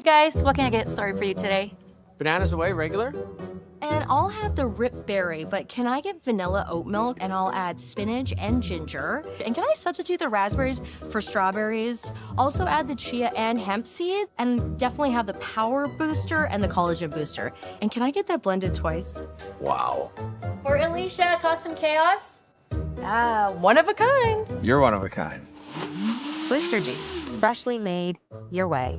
Hey guys, what can I get started for you today? Bananas away, regular? And I'll have the rip berry, but can I get vanilla oat milk? And I'll add spinach and ginger. And can I substitute the raspberries for strawberries? Also add the chia and hemp seed, and definitely have the power booster and the collagen booster. And can I get that blended twice? Wow. For Alicia, Custom Chaos? One of a kind. You're one of a kind. Booster juice, freshly made, your way.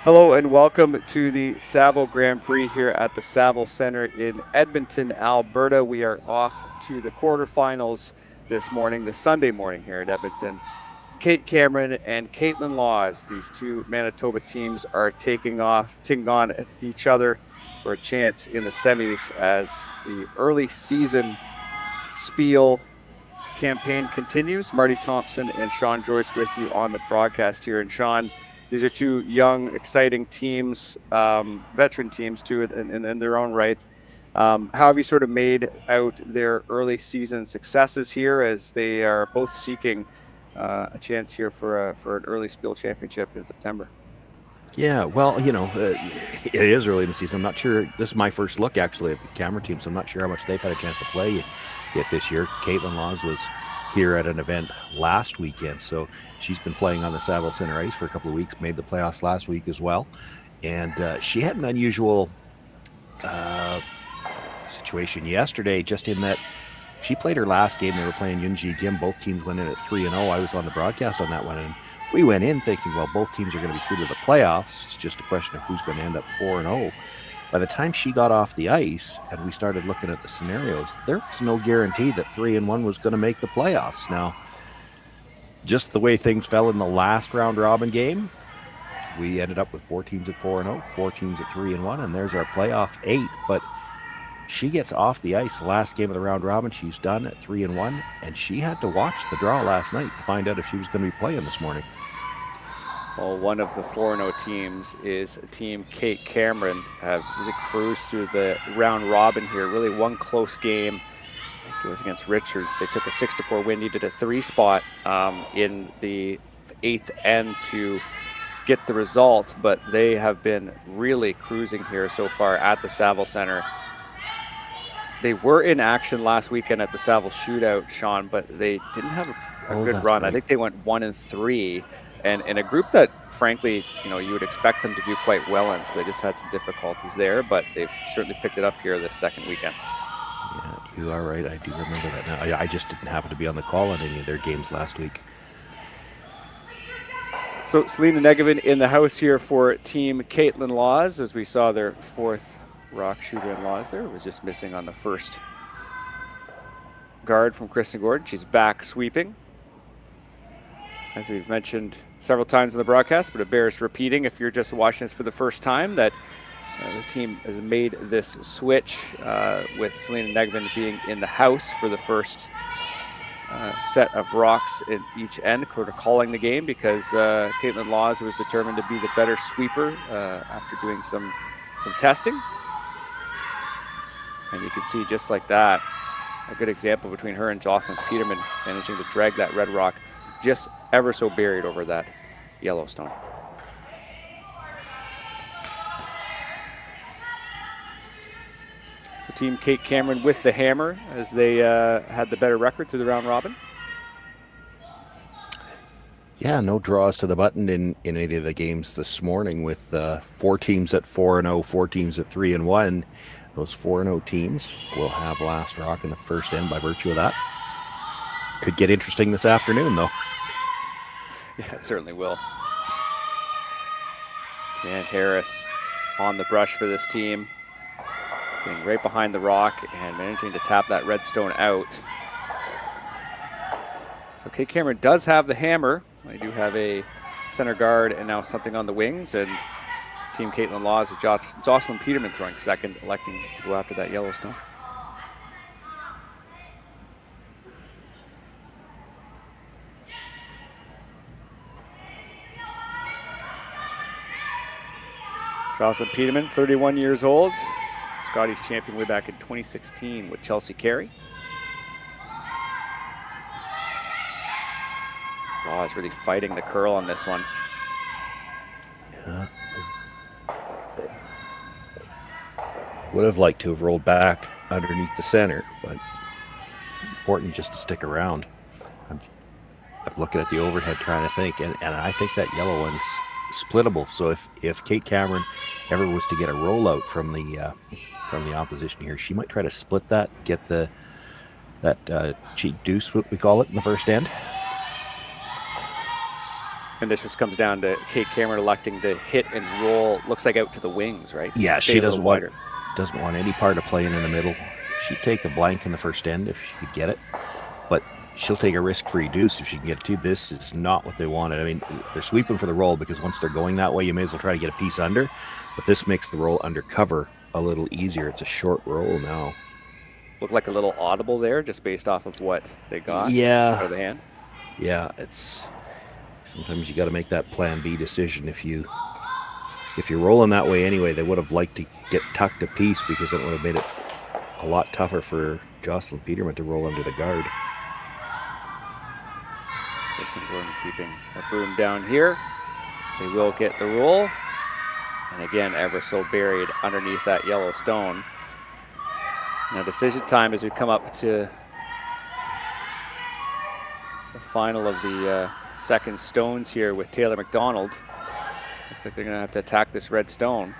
Hello and welcome to the Saville Grand Prix here at the Saville Center in Edmonton, Alberta. We are off to the quarterfinals this morning, the Sunday morning here in Edmonton. Kate Cameron and Kaitlyn Laws, these two Manitoba teams are taking on each other for a chance in the semis as the early season spiel campaign continues. Marty Thompson and Sean Joyce with you on the broadcast here. And Sean, these are two young, exciting teams, veteran teams too, in their own right. How have you sort of made out their early season successes here as they are both seeking a chance here for an early Spiel Championship in September? Yeah, well, it is early in the season. I'm not sure. This is my first look, actually, at the Cameron team, so I'm not sure how much they've had a chance to play yet this year. Kaitlyn Laws was here at an event last weekend, so she's been playing on the Saville Center ice for a couple of weeks, made the playoffs last week as well. And she had an unusual situation yesterday, just in that she played her last game. They were playing Yunji Kim. Both teams went in at 3-0. I was on the broadcast on that one, and we went in thinking, well, both teams are going to be through to the playoffs. It's just a question of who's going to end up 4-0. By the time she got off the ice and we started looking at the scenarios, there was no guarantee that 3-1 was going to make the playoffs. Now, just the way things fell in the last round robin game, we ended up with 4 teams at 4-0, 4 teams at 3-1, and there's our playoff 8. But she gets off the ice the last game of the round robin. She's done at 3-1, and she had to watch the draw last night to find out if she was going to be playing this morning. Well, one of the 4-0 teams is Team Kate Cameron. Have really cruised through the round robin here. Really one close game. I think it was against Richards. They took a 6-4 win, needed a 3 spot in the 8th end to get the result, but they have been really cruising here so far at the Saville Center. They were in action last weekend at the Saville Shootout, Sean, but they didn't have a good run. Right. I think they went 1-3. And in a group that, frankly, you would expect them to do quite well in, so they just had some difficulties there, but they've certainly picked it up here this second weekend. Yeah, you are right. I do remember that now. I just didn't happen to be on the call on any of their games last week. So Selena Negevin in the house here for Team Kaitlyn Laws, as we saw their 4th rock shooter in Laws there. Was just missing on the first guard from Kristen Gordon. She's back sweeping, as we've mentioned several times in the broadcast, but it bears repeating if you're just watching this for the first time, that the team has made this switch with Selena Negevin being in the house for the first set of rocks in each end, sort of calling the game, because Kaitlyn Laws was determined to be the better sweeper after doing some testing. And you can see just like that, a good example between her and Jocelyn Peterman managing to drag that red rock just ever so buried over that yellow stone. So Team Kate Cameron with the hammer as they had the better record through the round robin. Yeah, no draws to the button in any of the games this morning, with 4 teams at 4-0, 4 teams at 3-1. Those 4-0 teams will have last rock in the first end by virtue of that. Could get interesting this afternoon, though. Yeah, it certainly will. Dan Harris on the brush for this team, getting right behind the rock and managing to tap that red stone out. So Kate Cameron does have the hammer. They do have a center guard and now something on the wings, and Team Kaitlyn Laws with Jocelyn Peterman throwing second, electing to go after that yellow stone. Jocelyn Peterman, 31 years old. Scotties champion way back in 2016 with Chelsea Carey. Laws really fighting the curl on this one. Yeah. Would have liked to have rolled back underneath the center, but important just to stick around. I'm looking at the overhead trying to think, and I think that yellow one's splittable. So if Kate Cameron ever was to get a rollout from the opposition here, she might try to split that, get that cheek deuce, what we call it, in the first end. And this just comes down to Kate Cameron electing to hit and roll, looks like out to the wings, right? Yeah, Stay she a little doesn't want any part of playing in the middle. She'd take a blank in the first end if she could get it, but she'll take a risk-free deuce if she can get it too. This is not what they wanted. I mean, they're sweeping for the roll because once they're going that way, you may as well try to get a piece under, but this makes the roll under cover a little easier. It's a short roll now. Looked like a little audible there just based off of what they got out of the hand. Yeah, it's sometimes you got to make that plan B decision. If you're rolling that way anyway, they would have liked to get tucked a piece because it would have made it a lot tougher for Jocelyn Peterman to roll under the guard. Jason Gordon keeping a broom down here. They will get the roll. And again, ever so buried underneath that yellow stone. Now decision time as we come up to the final of the second stones here with Taylor McDonald. Looks like they're going to have to attack this red stone.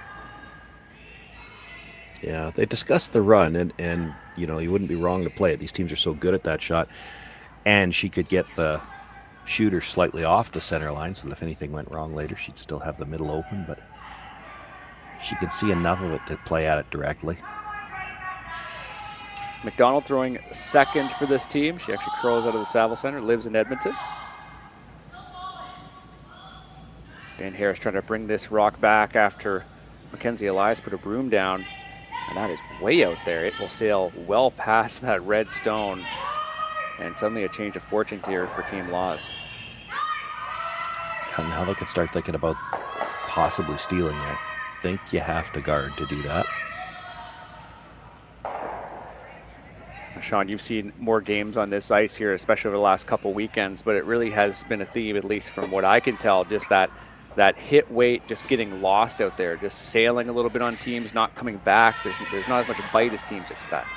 Yeah, they discussed the run, and you know, you wouldn't be wrong to play it. These teams are so good at that shot. And she could get the shooter slightly off the center line, so that if anything went wrong later, she'd still have the middle open, but she could see enough of it to play at it directly. McDonald throwing second for this team. She actually curls out of the Saville Center, lives in Edmonton. Dan Harris trying to bring this rock back after Mackenzie Elias put a broom down. And that is way out there. It will sail well past that red stone. And suddenly a change of fortune here for Team Laws. And now they could start thinking about possibly stealing. I think you have to guard to do that. Sean, you've seen more games on this ice here, especially over the last couple weekends, but it really has been a theme, at least from what I can tell, just that hit weight just getting lost out there, just sailing a little bit on teams, not coming back. There's not as much bite as teams expect.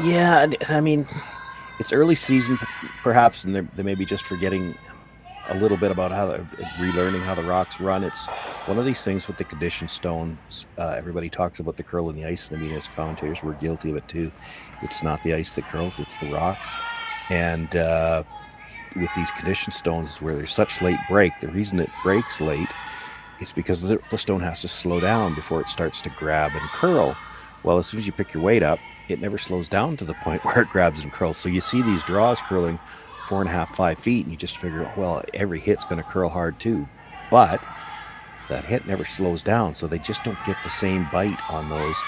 Yeah, and I mean, it's early season perhaps, and they may be just forgetting a little bit about relearning how the rocks run. It's one of these things with the conditioned stones. Everybody talks about the curl in the ice, and I mean, as commentators, we're guilty of it too. It's not the ice that curls, it's the rocks. And with these conditioned stones where there's such late break, the reason it breaks late is because the stone has to slow down before it starts to grab and curl. Well, as soon as you pick your weight up, it never slows down to the point where it grabs and curls. So you see these draws curling 4.5, 5 feet, and you just figure, well, every hit's going to curl hard too. But that hit never slows down, so they just don't get the same bite on those.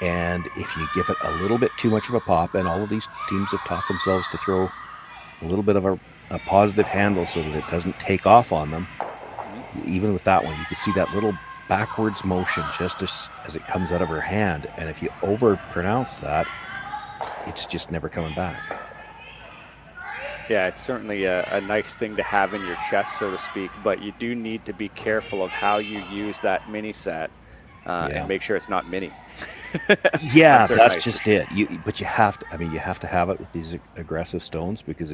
And if you give it a little bit too much of a pop, and all of these teams have taught themselves to throw a little bit of a positive handle so that it doesn't take off on them. Even with that one, you can see that little backwards motion just as it comes out of her hand. And if you overpronounce that, it's just never coming back. Yeah, it's certainly a nice thing to have in your chest, so to speak, but you do need to be careful of how you use that mini set and make sure it's not mini. Yeah, that's just it. But you have to, you have to have it with these aggressive stones, because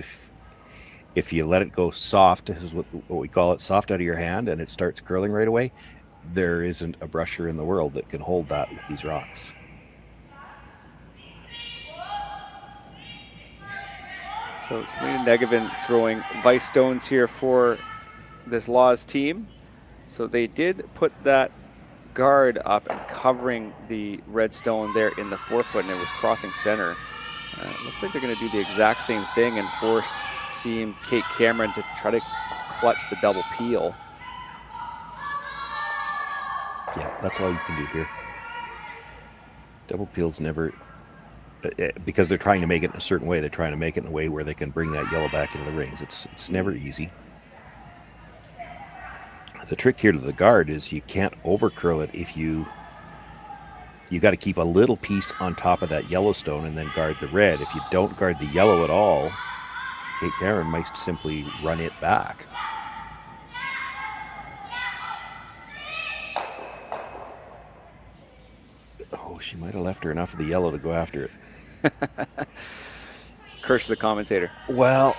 if you let it go soft, this is what we call it, soft out of your hand, and it starts curling right away, there isn't a brusher in the world that can hold that with these rocks. So it's Lena Negevin throwing vice stones here for this Laws team. So they did put that guard up and covering the red stone there in the forefoot, and it was crossing center. Looks like they're going to do the exact same thing and force team Kate Cameron to try to clutch the double peel. Yeah, that's all you can do here. Double peel's never, because they're trying to make it in a certain way, they're trying to make it in a way where they can bring that yellow back into the rings. It's never easy. The trick here to the guard is you can't over curl it. If you got to keep a little piece on top of that yellow stone and then guard the red. If you don't guard the yellow at all, Kate Cameron might simply run it back. she might have left her enough of the yellow to go after it. Curse the commentator. Well,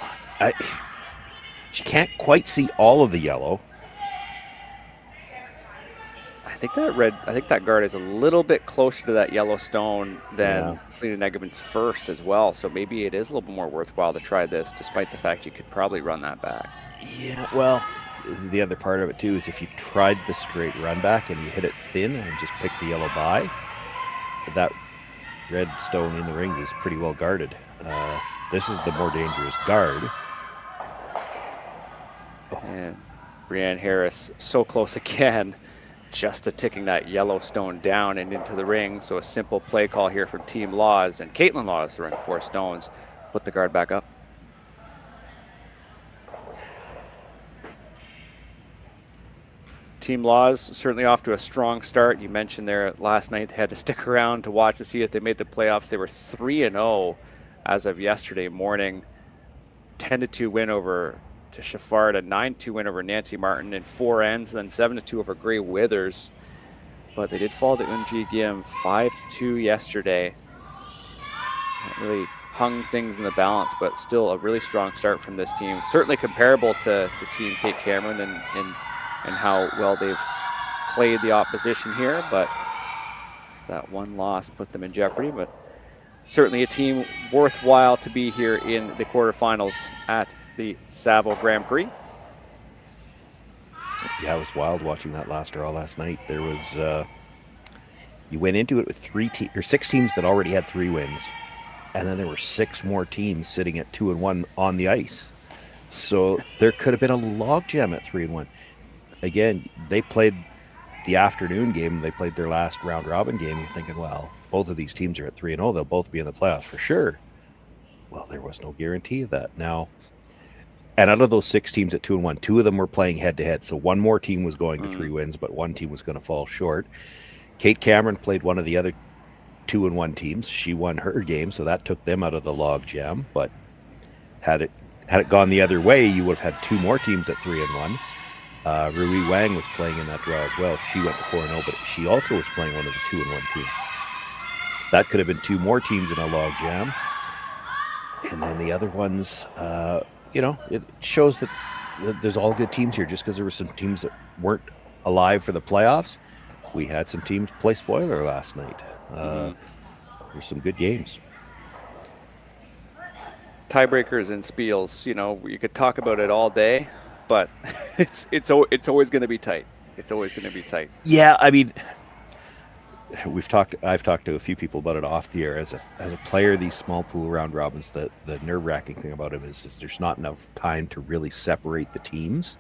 she can't quite see all of the yellow. I think that guard is a little bit closer to that yellow stone than Selena Negevin's first as well. So maybe it is a little bit more worthwhile to try this, despite the fact you could probably run that back. Yeah, well, the other part of it too is if you tried the straight run back and you hit it thin and just pick the yellow by, that red stone in the rings is pretty well guarded. This is the more dangerous guard. And Brianne Harris so close again, just to ticking that yellow stone down and into the ring. So a simple play call here from Team Laws, and Kaitlyn Laws throwing 4 stones. Put the guard back up. Team Laws certainly off to a strong start. You mentioned there last night they had to stick around to watch to see if they made the playoffs. They were 3-0 as of yesterday morning. 10-2 win over to Sheffard, a 9-2 win over Nancy Martin in 4 ends, then 7-2 over Grey Withers. But they did fall to Unji Gim 5-2 yesterday. That really hung things in the balance, but still a really strong start from this team. Certainly comparable to Team Kate Cameron and how well they've played the opposition here, but it's that one loss put them in jeopardy. But certainly a team worthwhile to be here in the quarterfinals at the Saville Grand Prix. Yeah, it was wild watching that last draw last night. There was you went into it with 6 teams that already had 3 wins, and then there were 6 more teams sitting at 2-1 on the ice. So there could have been a logjam at 3-1. Again, they played the afternoon game. They played their last round robin game. You're thinking, well, both of these teams are at 3-0. They'll both be in the playoffs for sure. Well, there was no guarantee of that. Now, and out of those 6 teams at 2-1, 2 of them were playing head-to-head. So one more team was going to 3 wins, but one team was going to fall short. Kate Cameron played one of the other 2-1 teams. She won her game, so that took them out of the log jam. But had it gone the other way, you would have had 2 more teams at 3-1. Rui Wang was playing in that draw as well. She went to 4-0, but she also was playing one of the 2-1 teams. That could have been 2 more teams in a log jam. And then the other ones, it shows that there's all good teams here. Just because there were some teams that weren't alive for the playoffs, we had some teams play spoiler last night. There's some good games. Tiebreakers and spiels, you could talk about it all day, but it's always going to be tight. It's always going to be tight. Yeah, I mean, I've talked to a few people about it off the air. As a player, these small pool round robins, the nerve-wracking thing about them is there's not enough time to really separate the teams,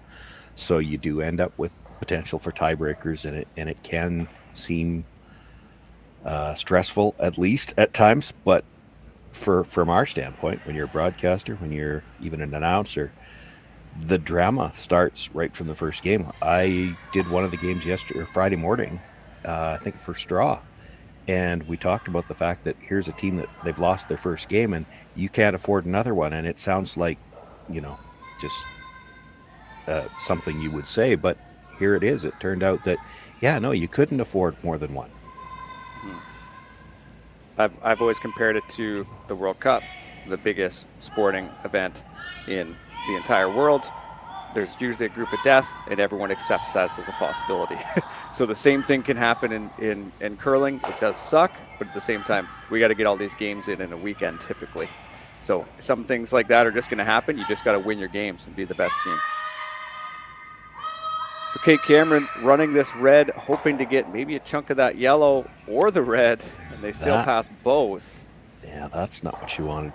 so you do end up with potential for tiebreakers, and it can seem stressful, at least at times. But from our standpoint, when you're a broadcaster, when you're even an announcer, the drama starts right from the first game. I did one of the games Friday morning, I think first draw, and we talked about the fact that here's a team that they've lost their first game and you can't afford another one. And it sounds like, just something you would say, but here it is. It turned out that, you couldn't afford more than one. I've always compared it to the World Cup, the biggest sporting event in the entire world. There's usually a group of death, and everyone accepts that as a possibility. So the same thing can happen in curling. It does suck, but at the same time, we got to get all these games in a weekend typically. So some things like that are just going to happen. You just got to win your games and be the best team. So Kate Cameron running this red, hoping to get maybe a chunk of that yellow or the red, and they sail past both. Yeah, that's not what she wanted.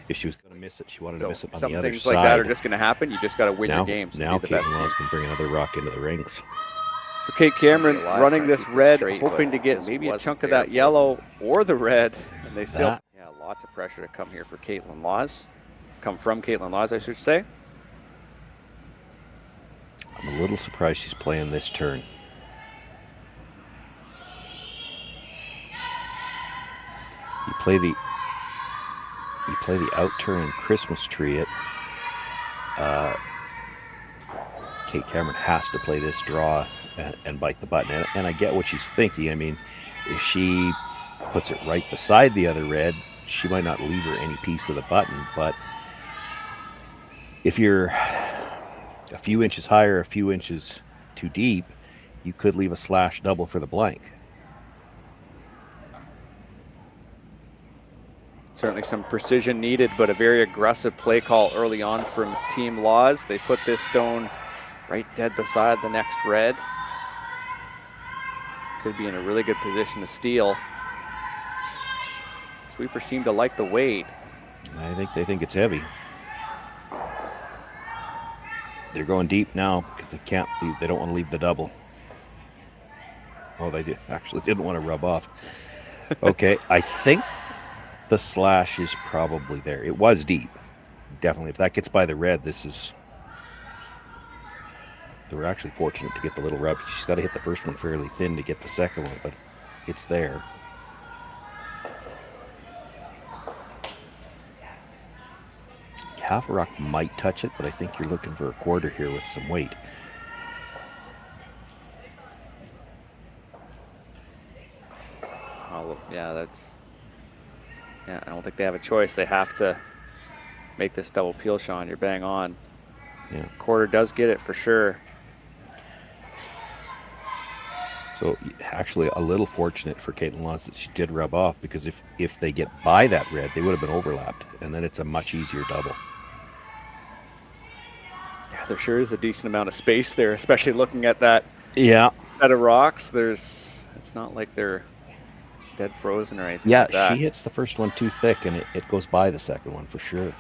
If she was going to miss it, she wanted to miss it on the other side. Some things like that are just going to happen. You just got to win your games. Now Kaitlyn Laws can bring another rock into the rings. So Kate Cameron running this red, hoping to get maybe a chunk of that yellow or the red, and they sail. Yeah, lots of pressure to come here for Kaitlyn Laws. Come from Kaitlyn Laws, I should say. I'm a little surprised she's playing this turn. You play the out turn and Christmas tree it. Kate Cameron has to play this draw and bite the button. And I get what she's thinking. I mean, if she puts it right beside the other red, she might not leave her any piece of the button. But if you're a few inches higher, a few inches too deep, you could leave a slash double for the blank. Certainly some precision needed, but a very aggressive play call early on from Team Laws. They put this stone right dead beside the next red. Could be in a really good position to steal. Sweepers seem to like the weight. I think they think it's heavy. They're going deep now because they can't leave. They don't want to leave the double. Oh, they actually didn't want to rub off. Okay, I think the slash is probably there. It was deep, definitely. If that gets by the red, this is. They were actually fortunate to get the little rub. She's got to hit the first one fairly thin to get the second one, but it's there. Half a rock might touch it, but I think you're looking for a quarter here with some weight. Oh, yeah, that's. Yeah, I don't think they have a choice. They have to make this double peel, Sean. You're bang on. Yeah. Quarter does get it for sure. So actually a little fortunate for Kaitlyn Laws that she did rub off, because if they get by that red, they would have been overlapped, and then it's a much easier double. Yeah, there sure is a decent amount of space there, especially looking at that Yeah. set of rocks. It's not like they're dead frozen or anything Yeah, like that. she hits the first one too thick, and it goes by the second one for sure.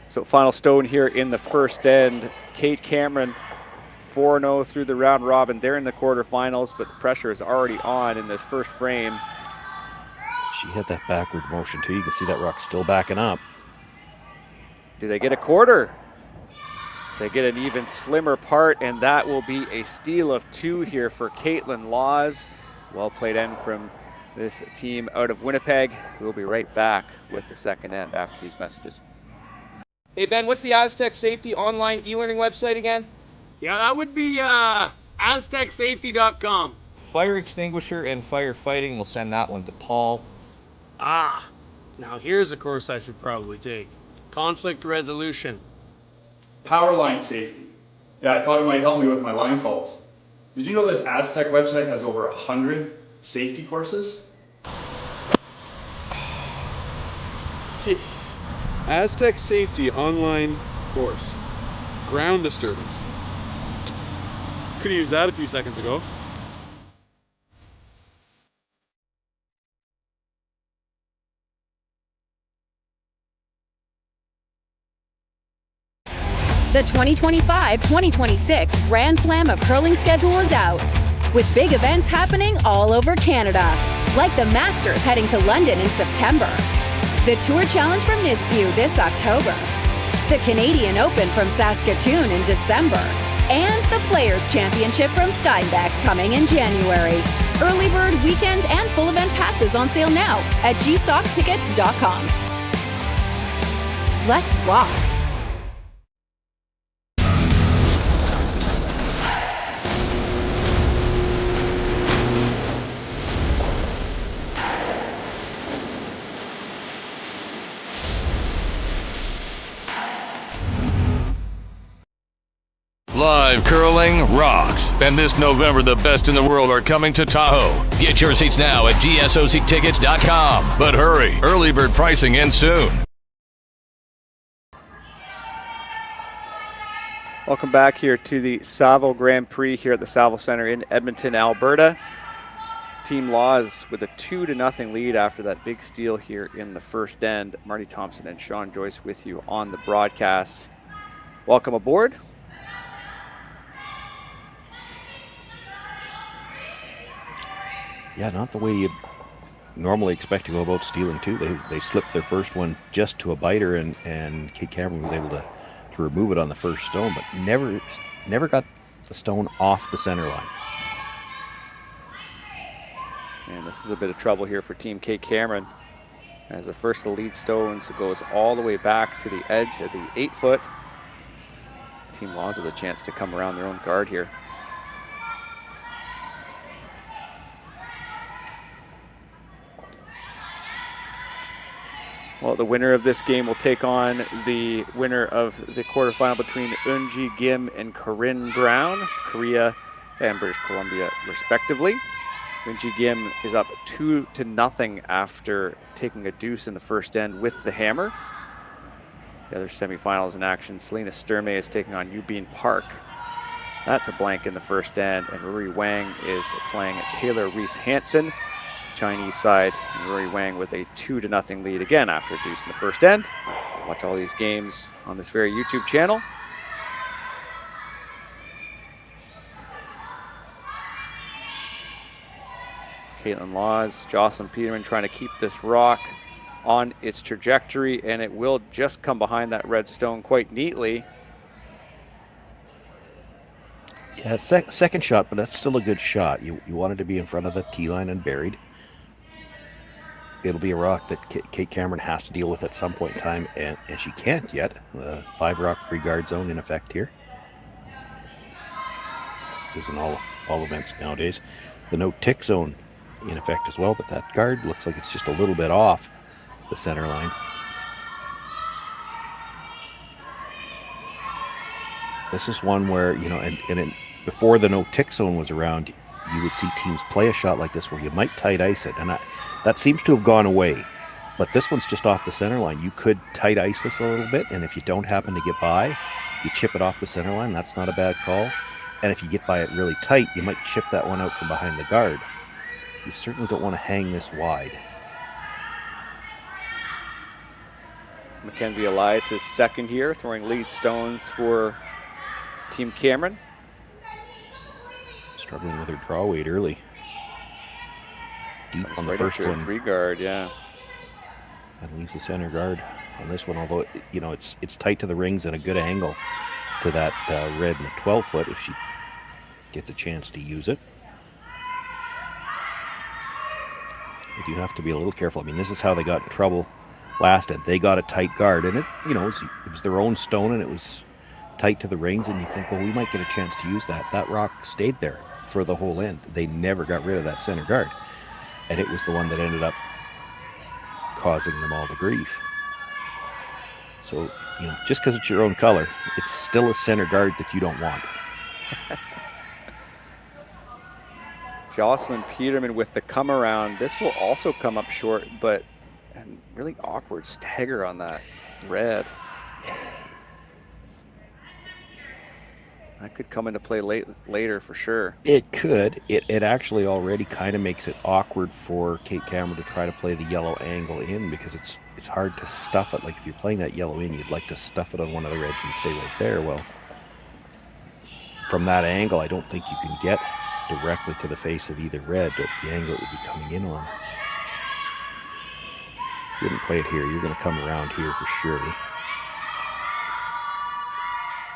So final stone here in the first end. Kate Cameron 4-0 through the round robin. They're in the quarterfinals, but the pressure is already on in this first frame. She hit that backward motion too. You can see that rock still backing up. Do they get a quarter? They get an even slimmer part, and that will be a steal of 2 here for Kaitlyn Laws. Well played end from this team out of Winnipeg. We'll be right back with the second end after these messages. Hey Ben, what's the Aztec Safety online e-learning website again? Yeah, that would be aztecsafety.com. Fire extinguisher and firefighting, we'll send that one to Paul. Ah, now here's a course I should probably take. Conflict resolution. Power line safety. Yeah, I thought it might help me with my line calls. Did you know this Aztec website has over 100 safety courses? Jeez. Aztec Safety online course. Ground disturbance. Could have used that a few seconds ago. The 2025-2026 Grand Slam of Curling schedule is out, with big events happening all over Canada, like the Masters heading to London in September, the Tour Challenge from Nisku this October, the Canadian Open from Saskatoon in December, and the Players' Championship from Steinbeck coming in January. Early bird weekend and full event passes on sale now at gsoctickets.com. Let's walk. Live curling rocks. And this November, the best in the world are coming to Tahoe. Get your seats now at gsoctickets.com. But hurry, early bird pricing ends soon. Welcome back here to the Saville Grand Prix here at the Saville Center in Edmonton, Alberta. Team Laws with a 2-0 lead after that big steal here in the first end. Marty Thompson and Sean Joyce with you on the broadcast. Welcome aboard. Yeah, not the way you'd normally expect to go about stealing too. They slipped their first one just to a biter, and Kate Cameron was able to remove it on the first stone, but never got the stone off the center line. And this is a bit of trouble here for Team Kate Cameron, as the first of the lead stones goes all the way back to the edge of the 8-foot. Team Laws with a chance to come around their own guard here. Well, the winner of this game will take on the winner of the quarterfinal between Eunji Kim and Corinne Brown, Korea and British Columbia, respectively. Eunji Kim is up 2-0 after taking a deuce in the first end with the hammer. The other semifinals in action, Selena Sturmey is taking on Yubin Park. That's a blank in the first end, and Ruri Wang is playing Taylor Reese Hansen. Chinese side, and Rory Wang with a 2-0 lead again after a deuce in the first end. Watch all these games on this very YouTube channel. Kaitlyn Laws, Jocelyn Peterman trying to keep this rock on its trajectory, and it will just come behind that red stone quite neatly. Yeah, second shot, but that's still a good shot. You want it to be in front of the tee line and buried. It'll be a rock that Kate Cameron has to deal with at some point in time, and she can't yet. 5 rock free guard zone in effect here. This is in all events nowadays. The no tick zone in effect as well, but that guard looks like it's just a little bit off the center line. This is one where, you know, before the no tick zone was around, you would see teams play a shot like this where you might tight ice it, and that seems to have gone away. But this one's just off the center line. You could tight ice this a little bit, and if you don't happen to get by, you chip it off the center line. That's not a bad call. And if you get by it really tight, you might chip that one out from behind the guard. You certainly don't want to hang this wide. Mackenzie Elias is second here, throwing lead stones for Team Cameron. Struggling with her draw weight early. Deep on the first one. 3 guard, yeah. And leaves the center guard on this one, although, you know, it's tight to the rings and a good angle to that red and the 12-foot if she gets a chance to use it. But you have to be a little careful. I mean, this is how they got in trouble last end. They got a tight guard, and it was their own stone, and it was tight to the rings, and you think, well, we might get a chance to use that. That rock stayed there for the whole end. They never got rid of that center guard, and it was the one that ended up causing them all the grief. So, you know, just because it's your own color, it's still a center guard that you don't want. Jocelyn Peterman with the come around. This will also come up short, but a really awkward stagger on that red. That could come into play later for sure. It could. It actually already kind of makes it awkward for Kate Cameron to try to play the yellow angle in, because it's hard to stuff it. Like if you're playing that yellow in, you'd like to stuff it on one of the reds and stay right there. Well, from that angle, I don't think you can get directly to the face of either red, but the angle it would be coming in on. You wouldn't play it here. You're going to come around here for sure.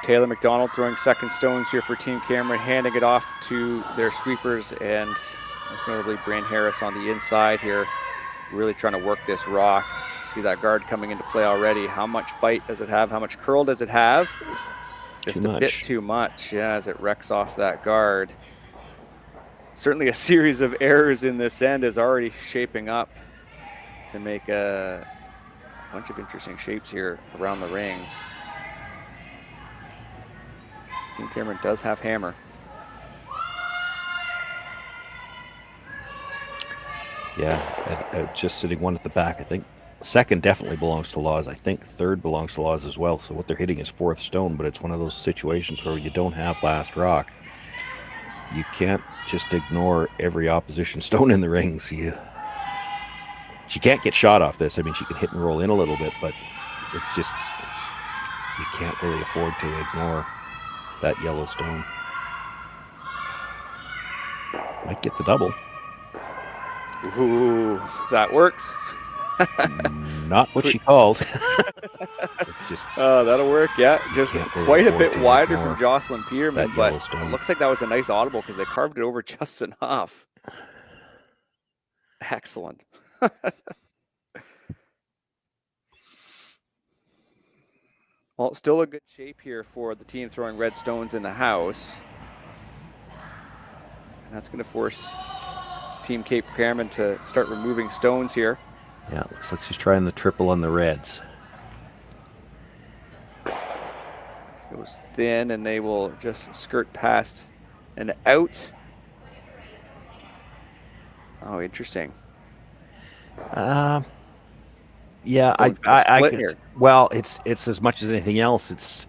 Taylor McDonald throwing second stones here for Team Cameron, handing it off to their sweepers, and most notably Brain Harris on the inside here, really trying to work this rock. See that guard coming into play already. How much bite does it have? How much curl does it have? Just a bit too much, yeah, as it wrecks off that guard. Certainly a series of errors in this end is already shaping up to make a bunch of interesting shapes here around the rings. Team Cameron does have hammer. Yeah, just sitting one at the back. I think second definitely belongs to Laws. I think third belongs to Laws as well. So what they're hitting is fourth stone, but it's one of those situations where you don't have last rock. You can't just ignore every opposition stone in the rings. She can't get shot off this. I mean, she can hit and roll in a little bit, but it's just, you can't really afford to ignore that yellow stone. Might get the double. Ooh, that works. Not what she called. That'll work, yeah. Just quite a bit wider from Jocelyn Peterman, but it looks like that was a nice audible because they carved it over just enough. Excellent. Well, still a good shape here for the team throwing red stones in the house. And that's going to force Team Cape Cameron to start removing stones here. Yeah, looks like she's trying the triple on the reds. Goes thin, and they will just skirt past and out. Oh, interesting. Yeah, I could, well, it's as much as anything else. It's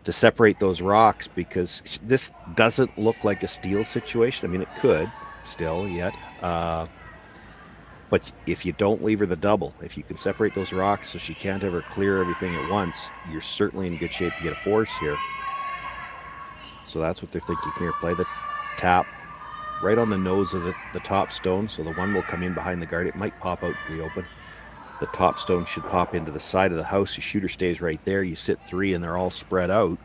to separate those rocks, because this doesn't look like a steal situation. I mean, it could still yet. But if you don't leave her the double, if you can separate those rocks so she can't ever clear everything at once, you're certainly in good shape to get a force here. So that's what they're thinking here. Play the tap right on the nose of the top stone, so the one will come in behind the guard. It might pop out to the open. The top stone should pop into the side of the house. Your shooter stays right there. You sit three and they're all spread out.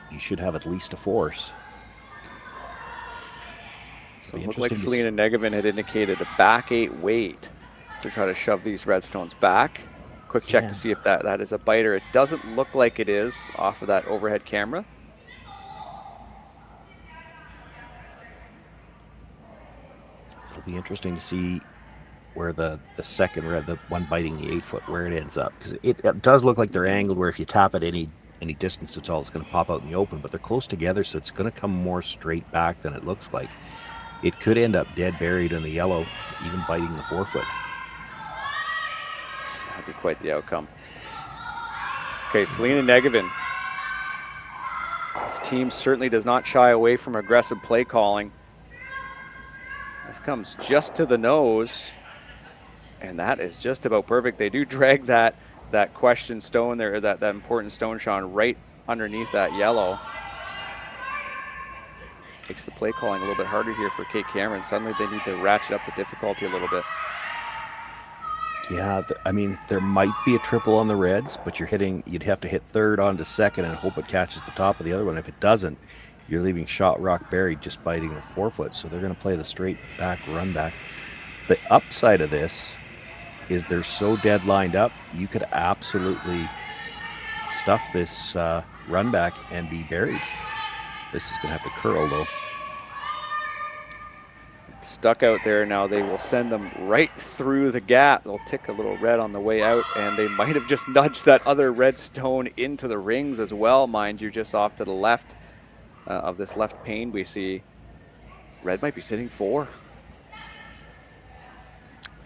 You should have at least a force. So it looked like Selena Negevin had indicated a back 8 weight to try to shove these red stones back. Quick check to see if that is a biter. It doesn't look like it is off of that overhead camera. It'll be interesting to see where the second red, the one biting the 8 foot, where it ends up, because it does look like they're angled where if you tap it any distance at all, it's going to pop out in the open, but they're close together, so it's going to come more straight back than it looks like. It could end up dead buried in the yellow, even biting the 4 foot. That'd be quite the outcome. Okay, Selena Negevin. This team certainly does not shy away from aggressive play calling. This comes just to the nose, and that is just about perfect. They do drag that question stone there, that important stone, Sean, right underneath that yellow. Makes the play calling a little bit harder here for Cape Cameron. Suddenly they need to ratchet up the difficulty a little bit. Yeah, I mean, there might be a triple on the reds, but you'd have to hit third onto second and hope it catches the top of the other one. If it doesn't, you're leaving shot rock buried, just biting the 4 foot. So they're going to play the straight back run back. The upside of this is they're so dead lined up, you could absolutely stuff this run back and be buried. This is going to have to curl, though. Stuck out there now. They will send them right through the gap. They'll tick a little red on the way out, and they might have just nudged that other red stone into the rings as well, mind you, just off to the left of this left pane we see. Red might be sitting 4.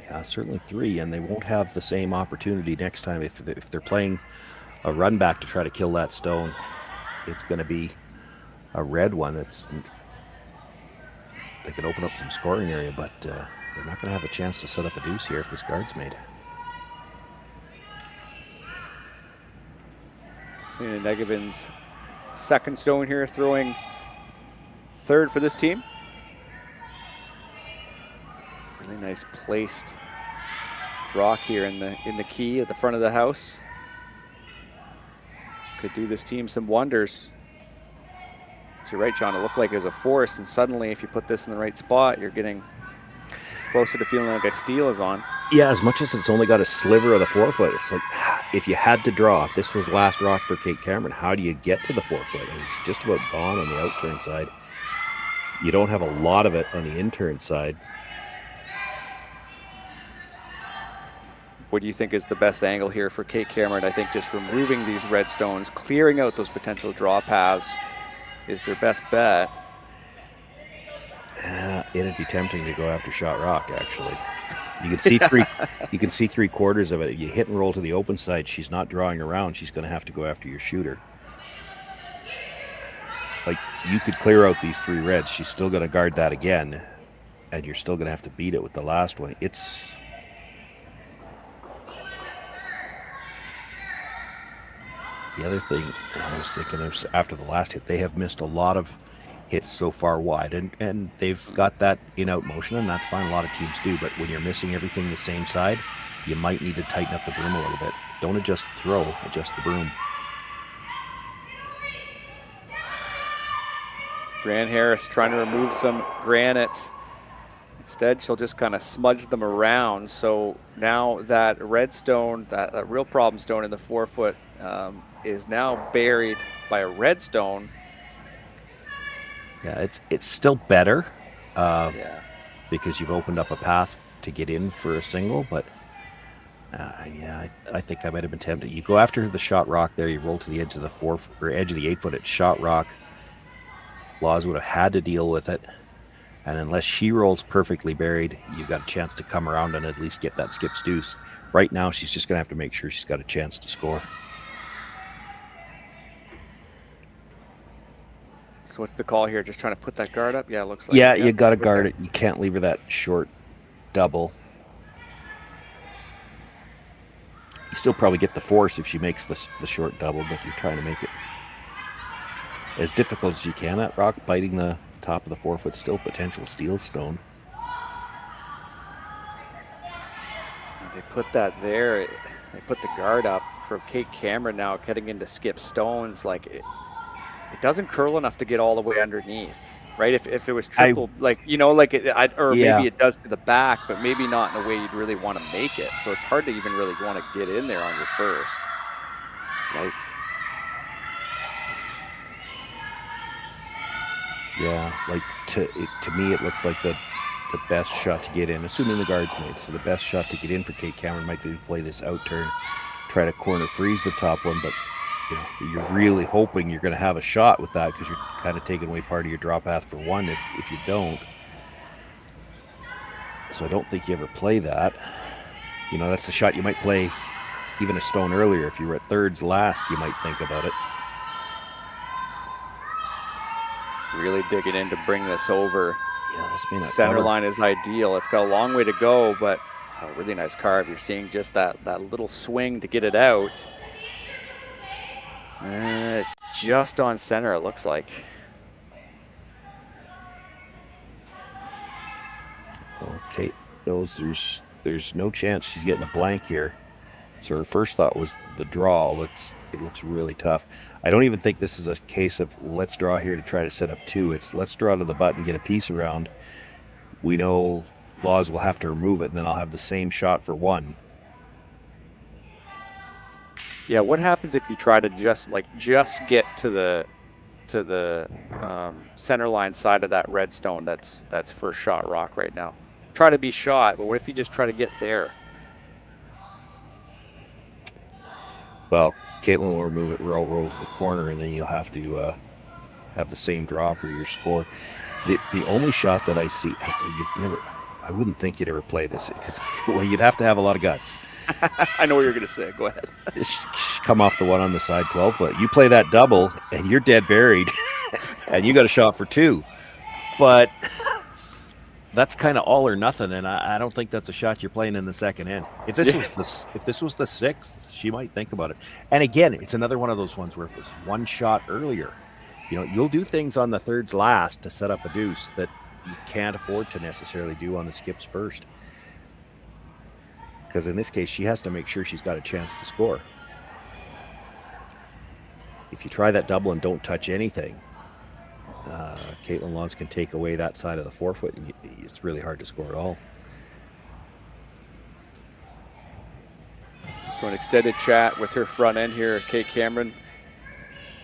Yeah, certainly 3, and they won't have the same opportunity next time. If they're playing a run back to try to kill that stone, it's going to be a red one. They can open up some scoring area, but they're not going to have a chance to set up a deuce here if this guard's made. Selena Negevin's second stone here, throwing third for this team. Really nice placed rock here in the key at the front of the house. Could do this team some wonders. You're right, John. It looked like it was a force, and suddenly, if you put this in the right spot, you're getting closer to feeling like a steal is on. Yeah, as much as it's only got a sliver of the 4 foot, it's like if you had to draw, if this was last rock for Cape Cameron, how do you get to the 4 foot? I mean, it's just about gone on the outturn side. You don't have a lot of it on the inturn side. What do you think is the best angle here for Cape Cameron? I think just removing these red stones, clearing out those potential draw paths is their best bet. It'd be tempting to go after shot rock, actually. You can see you can see 3/4 of it. If you hit and roll to the open side, she's not drawing around. She's going to have to go after your shooter. Like, you could clear out these 3 reds. She's still going to guard that again, and you're still going to have to beat it with the last one. It's the other thing I was thinking of after the last hit, they have missed a lot of hits so far wide, and they've got that in-out motion, and that's fine. A lot of teams do, but when you're missing everything the same side, you might need to tighten up the broom a little bit. Don't adjust the throw, adjust the broom. Brian Harris trying to remove some granite Instead, she'll just kind of smudge them around. So now that red stone, that real problem stone in the 4-foot, is now buried by a red stone. Yeah, it's still better Yeah. because you've opened up a path to get in for a single, but yeah, I think I might have been tempted. You go after the shot rock there, you roll to the edge of the edge of the 8-foot at shot rock. Laws would have had to deal with it, and unless she rolls perfectly buried, you've got a chance to come around and at least get that skips deuce. Right now, she's just going to have to make sure she's got a chance to score. So what's the call here? Just trying to put that guard up? Yeah, it looks like. Yeah, it. you got to guard it. You can't leave her that short double. You still probably get the force if she makes the short double, but you're trying to make it as difficult as you can. That rock biting the top of the 4-foot, still potential steel stone. They put that there. They put the guard up for Kate Cameron now, getting into skip stones. Like it doesn't curl enough to get all the way underneath, right? If it was triple, maybe it does to the back, but maybe not in a way you'd really want to make it. So it's hard to even really want to get in there on your first. Yikes. Yeah, like to me, it looks like the best shot to get in, assuming the guard's made. So the best shot to get in for Kate Cameron might be to play this out turn, try to corner freeze the top one, but you're really hoping you're going to have a shot with that because you're kind of taking away part of your draw path for one if you don't. So I don't think you ever play that. That's the shot you might play even a stone earlier. If you were at thirds last, you might think about it. Really digging in to bring this over. Yeah, this center line is ideal. It's got a long way to go, but a really nice carve. You're seeing just that little swing to get it out. It's just on center, it looks like. Okay, knows there's no chance she's getting a blank here. So her first thought was the draw. It looks really tough. I don't even think this is a case of let's draw here to try to set up two. It's let's draw to the button, get a piece around. We know Laws will have to remove it, and then I'll have the same shot for one. Yeah, what happens if you try to just get to the center line side of that red stone that's first shot rock right now? Try to be shot, but what if you just try to get there? Well, Kaitlyn will remove it, roll to the corner, and then you'll have to have the same draw for your score. The only shot that I see, I wouldn't think you'd ever play this because you'd have to have a lot of guts. I know what you're going to say. Go ahead. Come off the one on the side 12-foot. You play that double, and you're dead buried, and you got a shot for two. But that's kind of all or nothing, and I don't think that's a shot you're playing in the second end. If this was the sixth, she might think about it. And again, it's another one of those ones where if it's one shot earlier, you'll do things on the thirds last to set up a deuce that you can't afford to necessarily do on the skips first. Because in this case, she has to make sure she's got a chance to score. If you try that double and don't touch anything, Kaitlyn Laws can take away that side of the 4-foot, and it's really hard to score at all. So an extended chat with her front end here, Kate Cameron.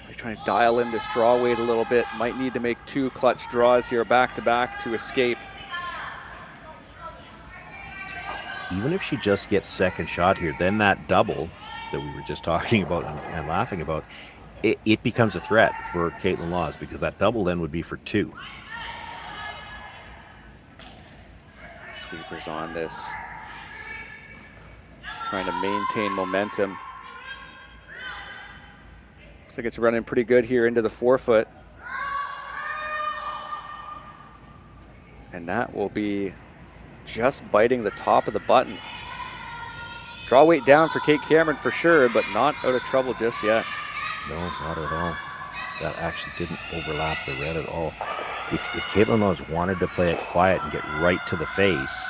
They're trying to dial in this draw weight a little bit. Might need to make two clutch draws here back-to-back to escape. Even if she just gets second shot here, then that double that we were just talking about and laughing about, it becomes a threat for Kaitlyn Laws because that double then would be for two. Sweepers on this. Trying to maintain momentum. Looks like it's running pretty good here into the 4-foot. And that will be just biting the top of the button. Draw weight down for Kate Cameron for sure, but not out of trouble just yet. No, not at all. That actually didn't overlap the red at all. If Kaitlyn Laws wanted to play it quiet and get right to the face,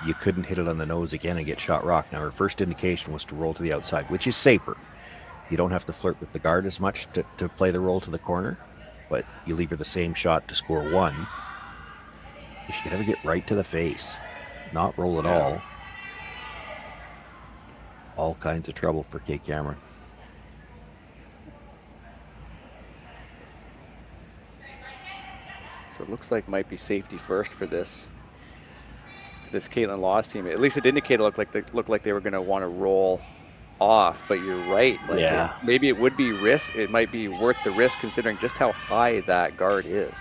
you couldn't hit it on the nose again and get shot rock. Now, her first indication was to roll to the outside, which is safer. You don't have to flirt with the guard as much to play the roll to the corner, but you leave her the same shot to score one. if you could ever get right to the face, not roll at Yeah. all kinds of trouble for Kate Cameron. So it looks like might be safety first for this Kaitlyn Lawes team. At least it indicated looked like they were going to want to roll off. But you're right. Like Yeah. maybe it would be risk. It might be worth the risk considering just how high that guard is.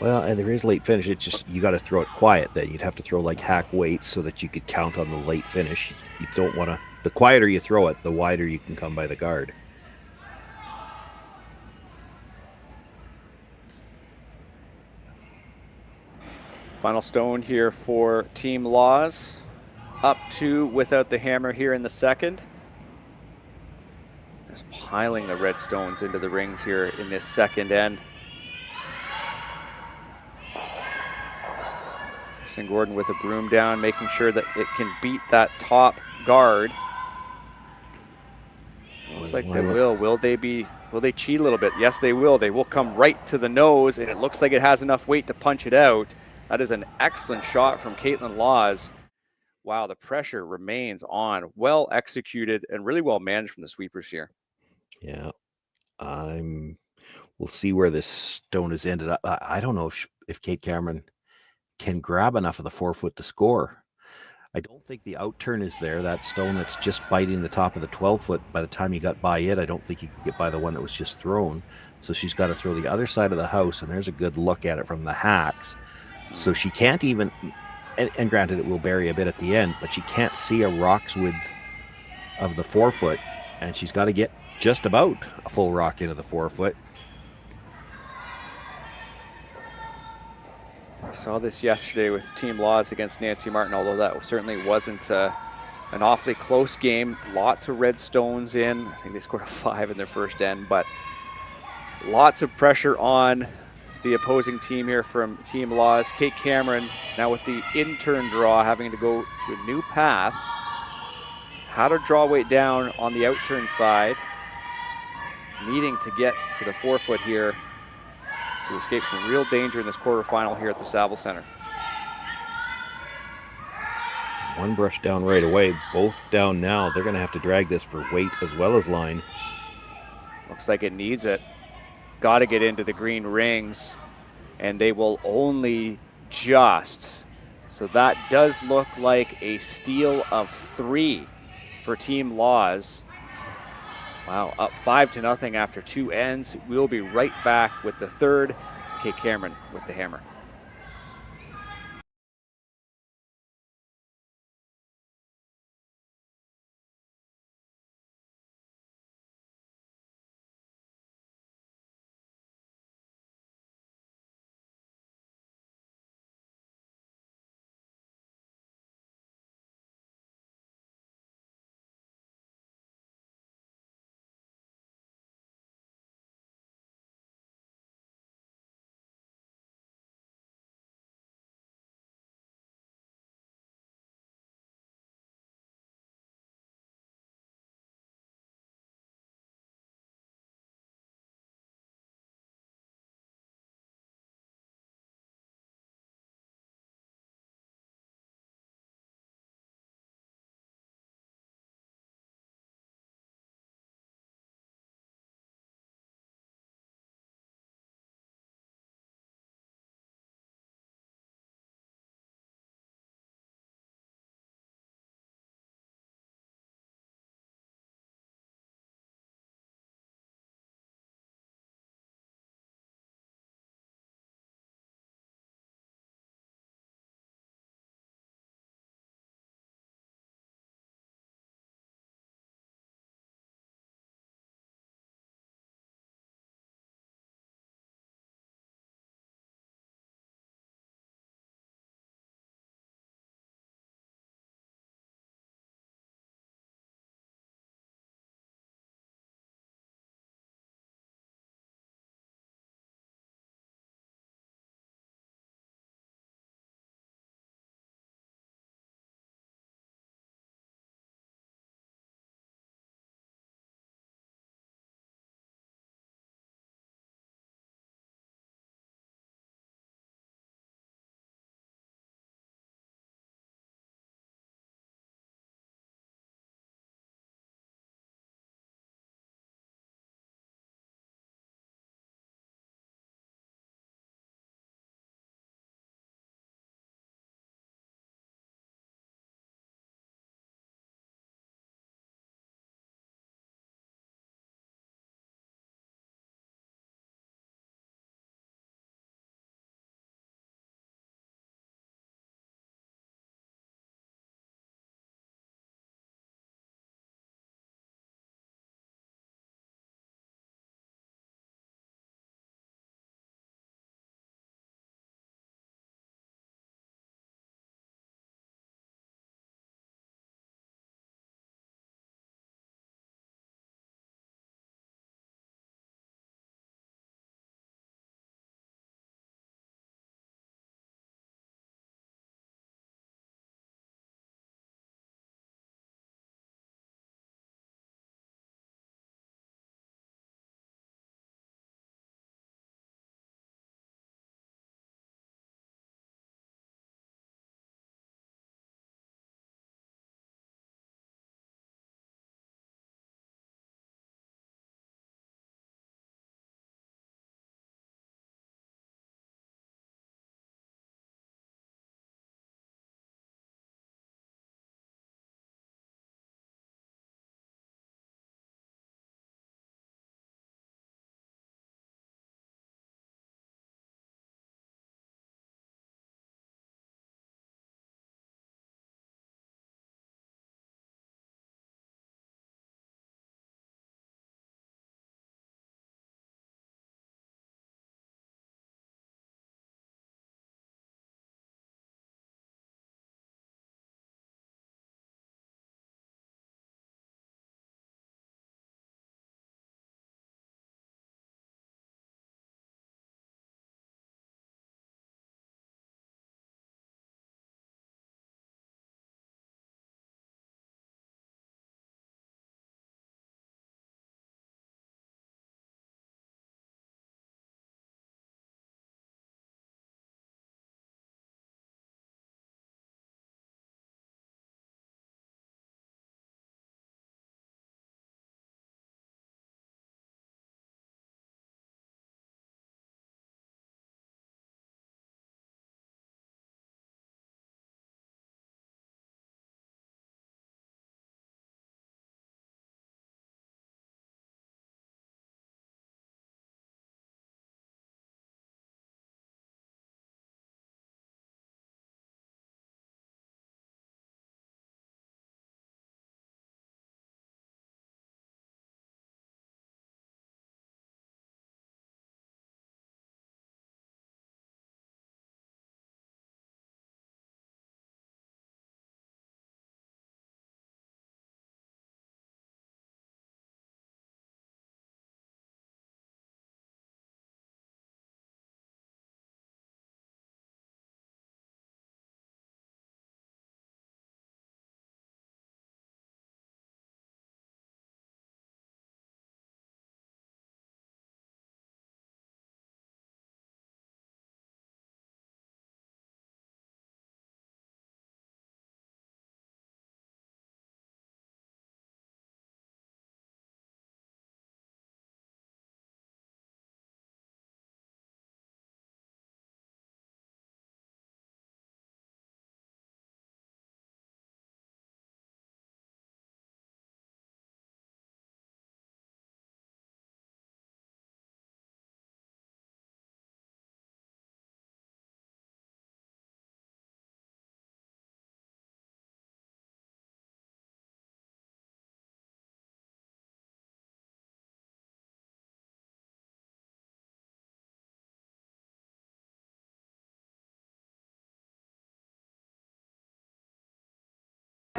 Well, and there is late finish. It's just you got to throw it quiet. Then you'd have to throw like hack weights so that you could count on the late finish. You don't want to. The quieter you throw it, the wider you can come by the guard. Final stone here for Team Lawes. Up 2 without the hammer here in the second. Just piling the red stones into the rings here in this second end. Kristen Gordon with a broom down, making sure that it can beat that top guard. Looks like they will. Will they cheat a little bit? Yes, they will. They will come right to the nose, and it looks like it has enough weight to punch it out. That is an excellent shot from Kaitlyn Lawes. Wow, the pressure remains on. Well executed and really well managed from the sweepers here. Yeah, we'll see where this stone has ended up. I don't know if Kate Cameron can grab enough of the 4-foot to score. I don't think the outturn is there. That stone that's just biting the top of the 12-foot, by the time you got by it, I don't think you could get by the one that was just thrown. So she's got to throw the other side of the house, and there's a good look at it from the hacks. So she can't even, and granted it will bury a bit at the end, but she can't see a rock's width of the 4-foot, and she's got to get just about a full rock into the 4-foot. I saw this yesterday with Team Lawes against Nancy Martin, although that certainly wasn't an awfully close game. Lots of red stones in. I think they scored a 5 in their first end, but lots of pressure on the opposing team here from Team Lawes. Kate Cameron now with the in-turn draw, having to go to a new path. Had her draw weight down on the out-turn side, needing to get to the 4-foot here to escape some real danger in this quarterfinal here at the Saville Center. One brush down right away, both down now. They're going to have to drag this for weight as well as line. Looks like it needs it. Got to get into the green rings, and they will only just. So that does look like a steal of 3 for Team Lawes. Wow, up 5-0 after 2 ends. We'll be right back with the third. Kate Cameron with the hammer.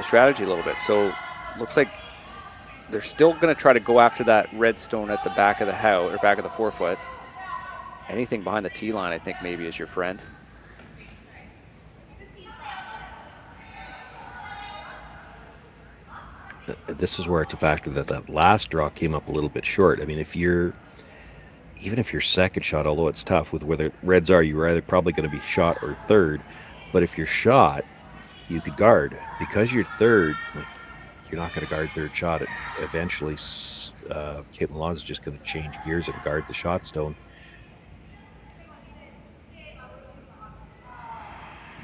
the strategy a little bit. So looks like they're still going to try to go after that red stone at the back of the house or back of the 4-foot. Anything behind the tee line, I think maybe is your friend. This is where it's a factor that that last draw came up a little bit short. I mean, even if your second shot, although it's tough with where the reds are, you're either probably going to be shot or third. But if you're shot, you could guard. Because you're third, like, you're not going to guard third shot. Eventually, Kaitlyn Laws is just going to change gears and guard the shot stone.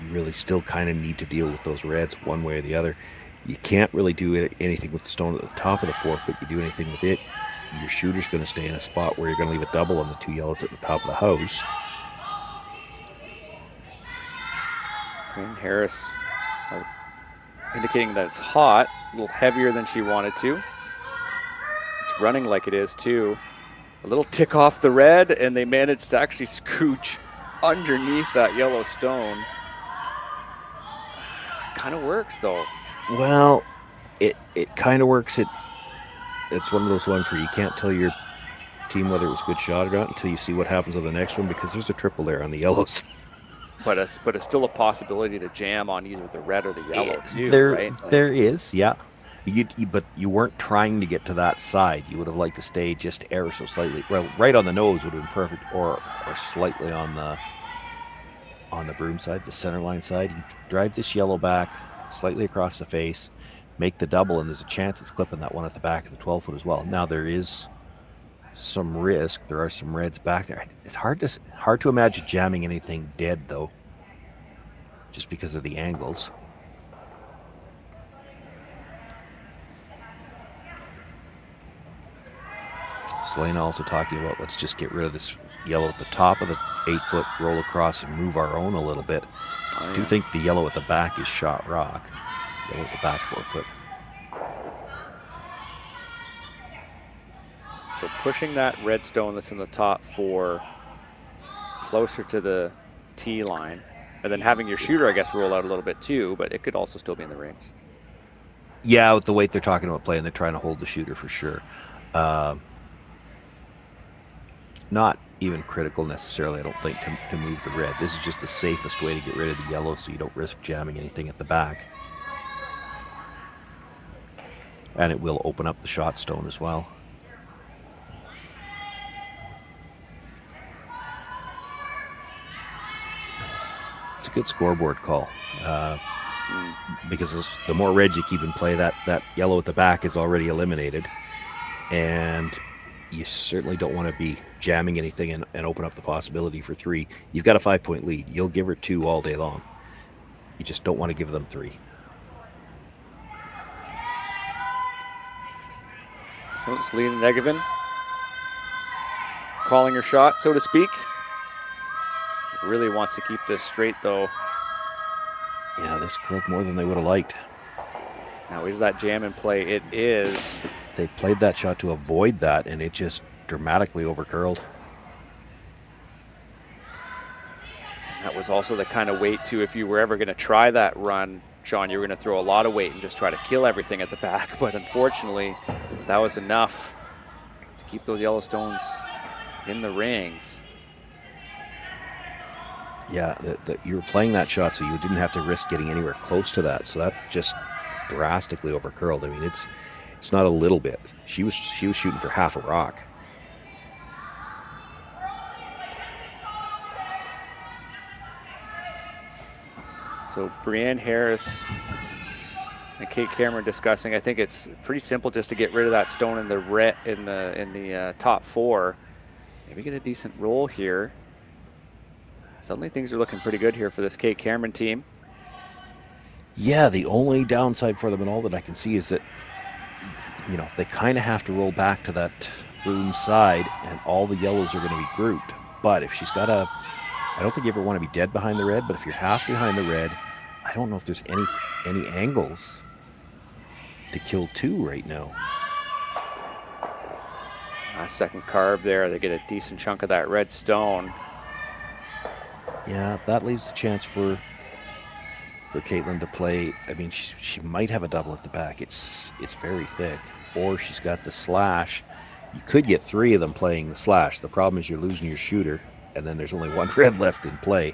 You really still kind of need to deal with those reds one way or the other. You can't really do anything with the stone at the top of the 4-foot. You do anything with it, your shooter's going to stay in a spot where you're going to leave a double on the 2 yellows at the top of the house. And Harris indicating that it's hot, a little heavier than she wanted to. It's running like it is too. A little tick off the red, and they managed to actually scooch underneath that yellow stone. Kind of works though. Well, it kind of works. It's one of those ones where you can't tell your team whether it was a good shot or not until you see what happens on the next one, because there's a triple there on the yellows. But it's still a possibility to jam on either the red or the yellow too, right? There is, yeah. But you weren't trying to get to that side. You would have liked to stay just ever so slightly. Well, right on the nose would have been perfect, or slightly on the broom side, the center line side. You drive this yellow back slightly across the face, make the double, and there's a chance it's clipping that one at the back of the 12-foot as well. Now there is some risk. There are some reds back there. It's hard to imagine jamming anything dead though, just because of the angles. Selena also talking about, let's just get rid of this yellow at the top of the 8-foot, roll across and move our own a little bit. I do think the yellow at the back is shot rock. Yellow at the back 4-foot. So pushing that red stone that's in the top 4 closer to the tee line, and then having your shooter, I guess, roll out a little bit too, but it could also still be in the rings. Yeah, with the weight they're talking about playing, they're trying to hold the shooter for sure. Not even critical necessarily, I don't think, to move the red. This is just the safest way to get rid of the yellow so you don't risk jamming anything at the back. And it will open up the shot stone as well. It's a good scoreboard call. Because the more red you keep in play, that yellow at the back is already eliminated. And you certainly don't want to be jamming anything and open up the possibility for 3. You've got a 5-point lead. You'll give her 2 all day long. You just don't want to give them 3. So Selena Negevin calling her shot, so to speak. Really wants to keep this straight though. Yeah, this curled more than they would have liked. Now is that jam in play? It is. They played that shot to avoid that, and it just dramatically overcurled. And that was also the kind of weight too, if you were ever going to try that run, Sean, you were going to throw a lot of weight and just try to kill everything at the back. But unfortunately, that was enough to keep those Yellowstones in the rings. Yeah, you were playing that shot so you didn't have to risk getting anywhere close to that. So that just drastically overcurled. I mean, it's not a little bit. She was shooting for half a rock. So Brianne Harris and Kate Cameron discussing. I think it's pretty simple just to get rid of that stone in the top 4. Maybe get a decent roll here. Suddenly things are looking pretty good here for this Kate Cameron team. Yeah, the only downside for them and all that I can see is that, you know, they kind of have to roll back to that broom side and all the yellows are going to be grouped. But if she's got I don't think you ever want to be dead behind the red, but if you're half behind the red, I don't know if there's any angles to kill 2 right now. Second carb there, they get a decent chunk of that red stone. Yeah, that leaves the chance for for Kaitlyn to play. I mean, she might have a double at the back. It's very thick. Or she's got the slash. You could get 3 of them playing the slash. The problem is you're losing your shooter, and then there's only 1 red left in play.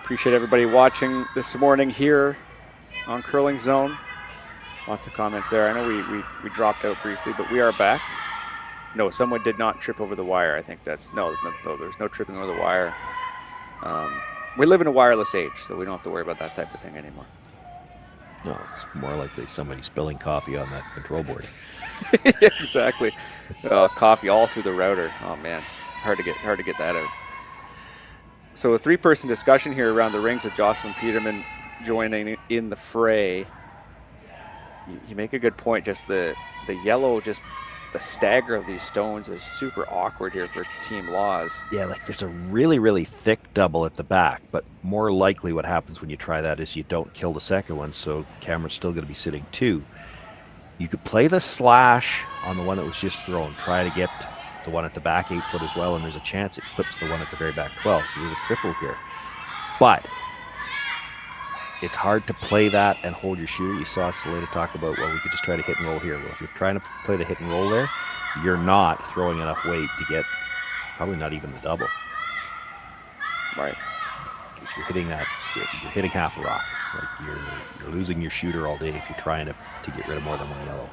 Appreciate everybody watching this morning here on Curling Zone. Lots of comments there. I know we dropped out briefly, but we are back. No, someone did not trip over the wire. I think that's, no, there's no tripping over the wire. We live in a wireless age, so we don't have to worry about that type of thing anymore. No, it's more likely somebody spilling coffee on that control board. Exactly. Coffee all through the router. Oh man, hard to get that out. So a 3-person discussion here around the rings with Jocelyn Peterman joining in the fray. You make a good point. Just the yellow, just the stagger of these stones is super awkward here for Team Laws. Yeah, like there's a really, really thick double at the back, but more likely what happens when you try that is you don't kill the second one, so Cameron's still going to be sitting 2. You could play the slash on the one that was just thrown, try to get the one at the back 8 foot as well, and there's a chance it clips the one at the very back 12, so there's a triple here. But it's hard to play that and hold your shooter. You saw Saleta talk about, well, we could just try to hit and roll here. Well, if you're trying to play the hit and roll there, you're not throwing enough weight to get probably not even the double. Right. If you're hitting that, you're hitting half a rock. Like you're losing your shooter all day if you're trying to get rid of more than 1 yellow.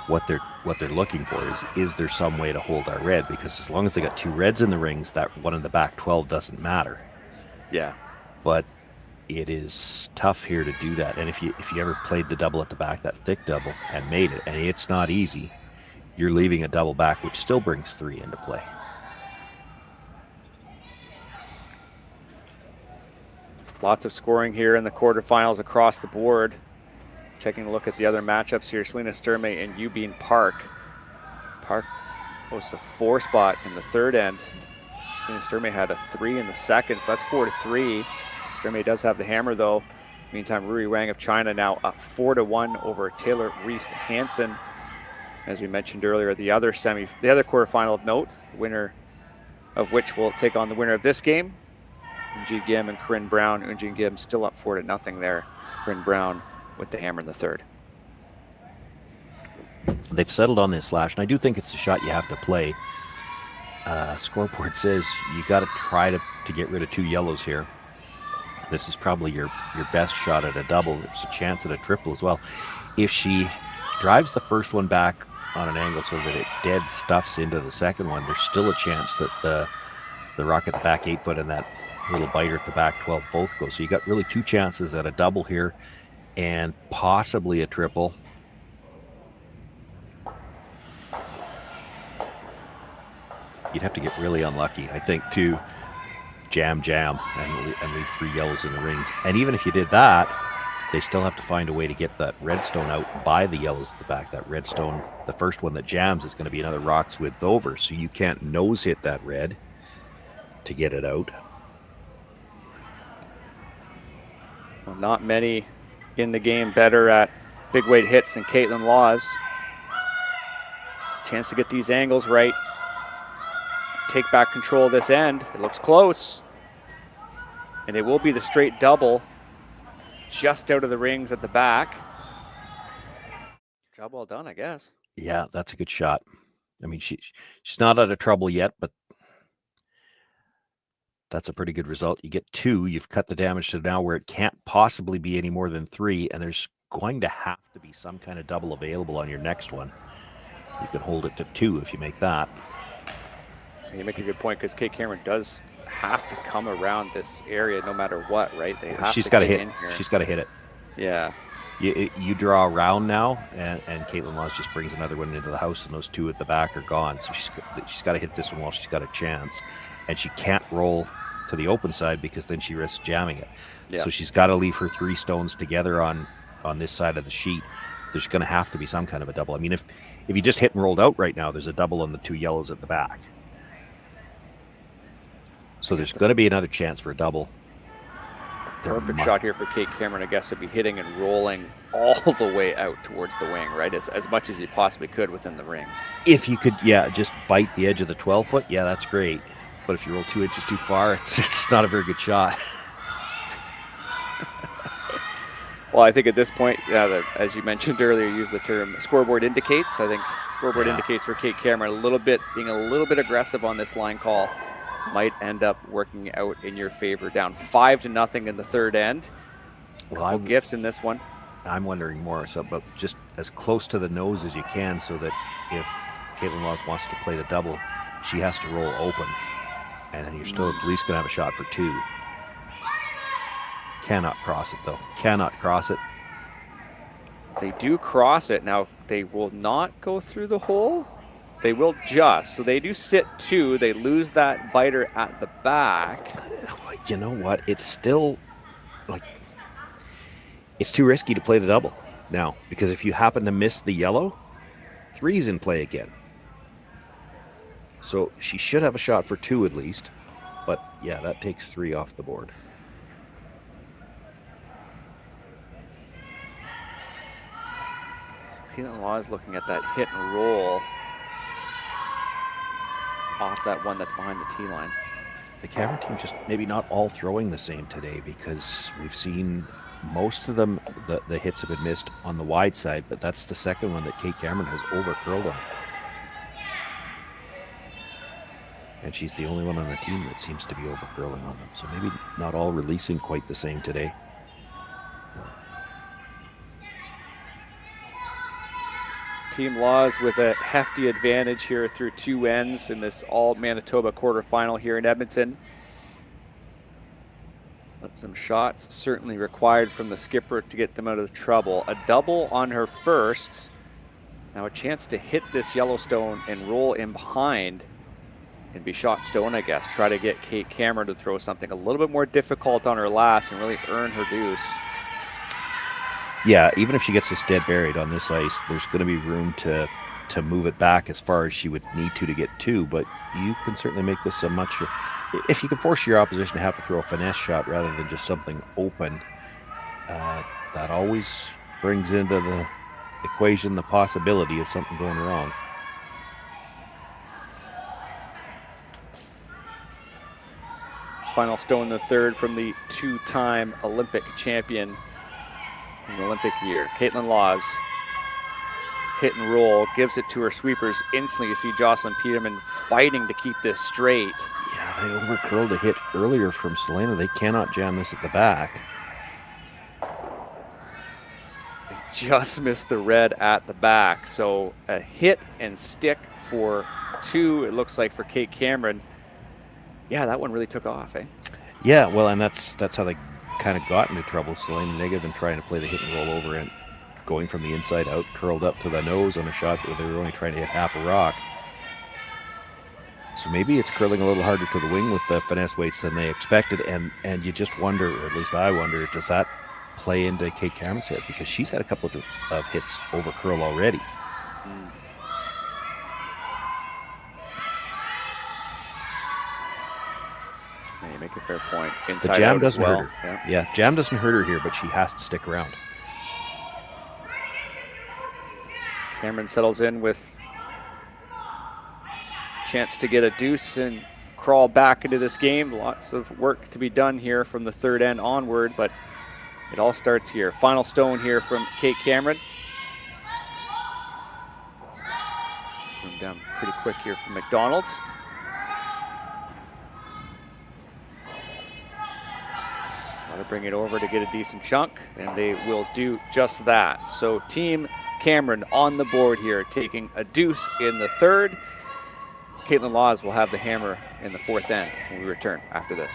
What they're looking for is there some way to hold our red? Because as long as they got 2 reds in the rings, that one in the back 12 doesn't matter. Yeah. But it is tough here to do that. And if you ever played the double at the back, that thick double, and made it, and it's not easy, you're leaving a double back, which still brings 3 into play. Lots of scoring here in the quarterfinals across the board. Taking a look at the other matchups here, Selena Sturmey and Eubene Park. Park hosts a 4 spot in the third end. Selena Sturmey had a 3 in the second, so that's 4-3. Sturmey does have the hammer though. Meantime, Rui Wang of China now up 4-1 over Taylor Reese Hansen. As we mentioned earlier, the other quarterfinal of note, winner of which will take on the winner of this game, Eunji Kim and Corinne Brown. Eunji Kim still up 4-0 there. Corinne Brown with the hammer in the third. They've settled on this slash, and I do think it's the shot you have to play. Scoreboard says you got to try to get rid of 2 yellows here. This is probably your best shot at a double. It's a chance at a triple as well. If she drives the first one back on an angle so that it dead stuffs into the second one, there's still a chance that the rock at the back 8 foot and that little biter at the back 12 both go. So you got really 2 chances at a double here and possibly a triple. You'd have to get really unlucky, I think, to jam and leave 3 yellows in the rings. And even if you did that, they still have to find a way to get that redstone out by the yellows at the back. That redstone, the first one that jams, is going to be another rock's width over, so you can't nose hit that red to get it out. Well, not many in the game better at big weight hits than Kaitlyn Laws. Chance to get these angles right. Take back control of this end. It looks close. And it will be the straight double just out of the rings at the back. Job well done, I guess. Yeah, that's a good shot. I mean, she's not out of trouble yet, but that's a pretty good result. You get 2. You've cut the damage to now where it can't possibly be any more than 3, and there's going to have to be some kind of double available on your next one. You can hold it to 2 if you make that. You make a good point, because Kate Cameron does have to come around this area no matter what, right? They have She's to got to get hit. in here. She's got to hit it. Yeah. You draw around now, and Kaitlyn Laws just brings another one into the house, and those 2 at the back are gone. So she's got to hit this one while she's got a chance, and she can't roll to the open side because then she risks jamming it. Yeah. So she's got to leave her 3 stones together on this side of the sheet. There's going to have to be some kind of a double. I mean, if you just hit and rolled out right now, there's a double on the 2 yellows at the back. So there's going to be another chance for a double. Perfect shot here for Kate Cameron. I guess would be hitting and rolling all the way out towards the wing, right? As much as you possibly could within the rings. If you could, yeah, just bite the edge of the 12-foot, yeah, that's great. But if you roll 2 inches too far, it's not a very good shot. Well, I think at this point, as you mentioned earlier, use the term scoreboard indicates. I think scoreboard indicates for Kate Cameron being a little bit aggressive on this line call might end up working out in your favor. Down 5-0 in the third end. Well, gifts in this one. I'm wondering more so, but just as close to the nose as you can, so that if Kaitlyn Laws wants to play the double, she has to roll open, and then you're still at least gonna have a shot for 2. Cannot cross it though. Cannot cross it. They do cross it. Now they will not go through the hole. They will just. So they do sit 2. They lose that biter at the back. You know what? It's still like, it's too risky to play the double now, because if you happen to miss the yellow, 3's in play again. So she should have a shot for 2 at least. But yeah, that takes 3 off the board. So Kaitlyn Laws looking at that hit and roll off that one that's behind the tee line. The Cameron team just maybe not all throwing the same today, because we've seen most of them, the hits have been missed on the wide side, but that's the second one that Kate Cameron has over-curled on. And she's the only one on the team that seems to be over-curling on them. So maybe not all releasing quite the same today. Team Laws with a hefty advantage here through 2 ends in this all Manitoba quarterfinal here in Edmonton. But some shots certainly required from the skipper to get them out of trouble. A double on her first. Now a chance to hit this Yellowstone and roll in behind and be shot stone, I guess. Try to get Kate Cameron to throw something a little bit more difficult on her last and really earn her deuce. Yeah, even if she gets this dead buried on this ice, there's going to be room to move it back as far as she would need to get 2, but you can certainly make this a much, if you can force your opposition to have to throw a finesse shot rather than just something open, that always brings into the equation the possibility of something going wrong. Final stone in the third from the 2-time Olympic champion in the Olympic year. Kaitlyn Laws, hit and roll, gives it to her sweepers instantly. You see Jocelyn Peterman fighting to keep this straight. Yeah, they over-curled a hit earlier from Selena. They cannot jam this at the back. They just missed the red at the back. So a hit and stick for 2, it looks like, for Kate Cameron. Yeah, that one really took off, eh? Yeah, well, and that's how they kind of got into trouble. Selena negative and trying to play the hit and roll over and going from the inside out, curled up to the nose on a shot where they were only trying to hit half a rock. So maybe it's curling a little harder to the wing with the finesse weights than they expected, and you just wonder, or at least I wonder, does that play into Kate Cameron's head? Because she's had a couple of hits over curl already. Yeah, you make a fair point. The jam doesn't hurt her. Yeah, jam doesn't hurt her here, but she has to stick around. Cameron settles in with a chance to get a deuce and crawl back into this game. Lots of work to be done here from the third end onward, but it all starts here. Final stone here from Kate Cameron. Threw down pretty quick here from McDonald. Got to bring it over to get a decent chunk, and they will do just that. So Team Cameron on the board here, taking a deuce in the third. Kaitlyn Laws will have the hammer in the fourth end when we return after this.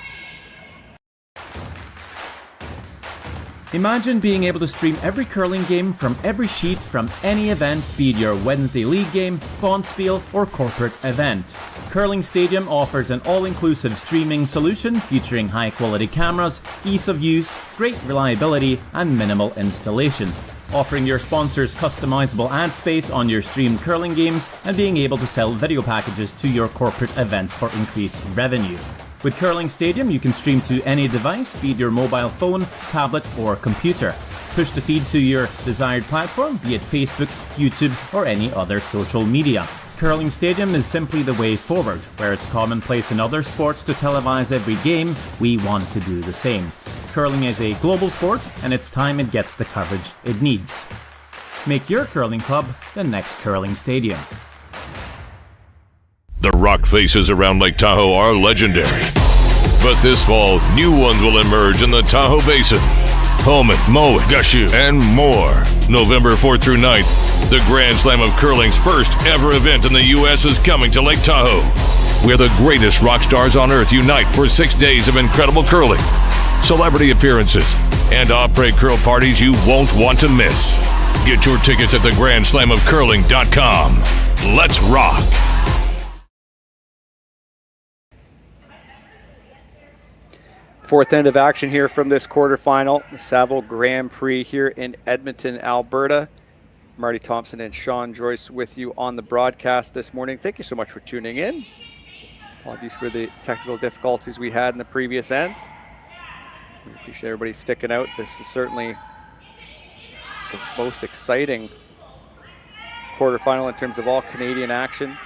Imagine being able to stream every curling game from every sheet from any event, be it your Wednesday league game, bonspiel, or corporate event. Curling Stadium offers an all-inclusive streaming solution featuring high-quality cameras, ease of use, great reliability, and minimal installation. Offering your sponsors customizable ad space on your streamed curling games and being able to sell video packages to your corporate events for increased revenue. With Curling Stadium, you can stream to any device, be it your mobile phone, tablet, or computer. Push the feed to your desired platform, be it Facebook, YouTube, or any other social media. Curling Stadium is simply the way forward. Where it's commonplace in other sports to televise every game, we want to do the same. Curling is a global sport, and it's time it gets the coverage it needs. Make your curling club the next Curling Stadium. The rock faces around Lake Tahoe are legendary. But this fall, new ones will emerge in the Tahoe Basin. Pullman, Mowat, Gushue, and more. November 4th through 9th, the Grand Slam of Curling's first ever event in the U.S. is coming to Lake Tahoe, where the greatest rock stars on earth unite for 6 days of incredible curling, celebrity appearances, and après curl parties you won't want to miss. Get your tickets at theGrandSlamOfCurling.com. Let's rock! Fourth end of action here from this quarterfinal, the Saville Grand Prix here in Edmonton, Alberta. Marty Thompson and Sean Joyce with you on the broadcast this morning. Thank you so much for tuning in. Apologies for the technical difficulties we had in the previous end. We appreciate everybody sticking out. This is certainly the most exciting quarterfinal in terms of all Canadian action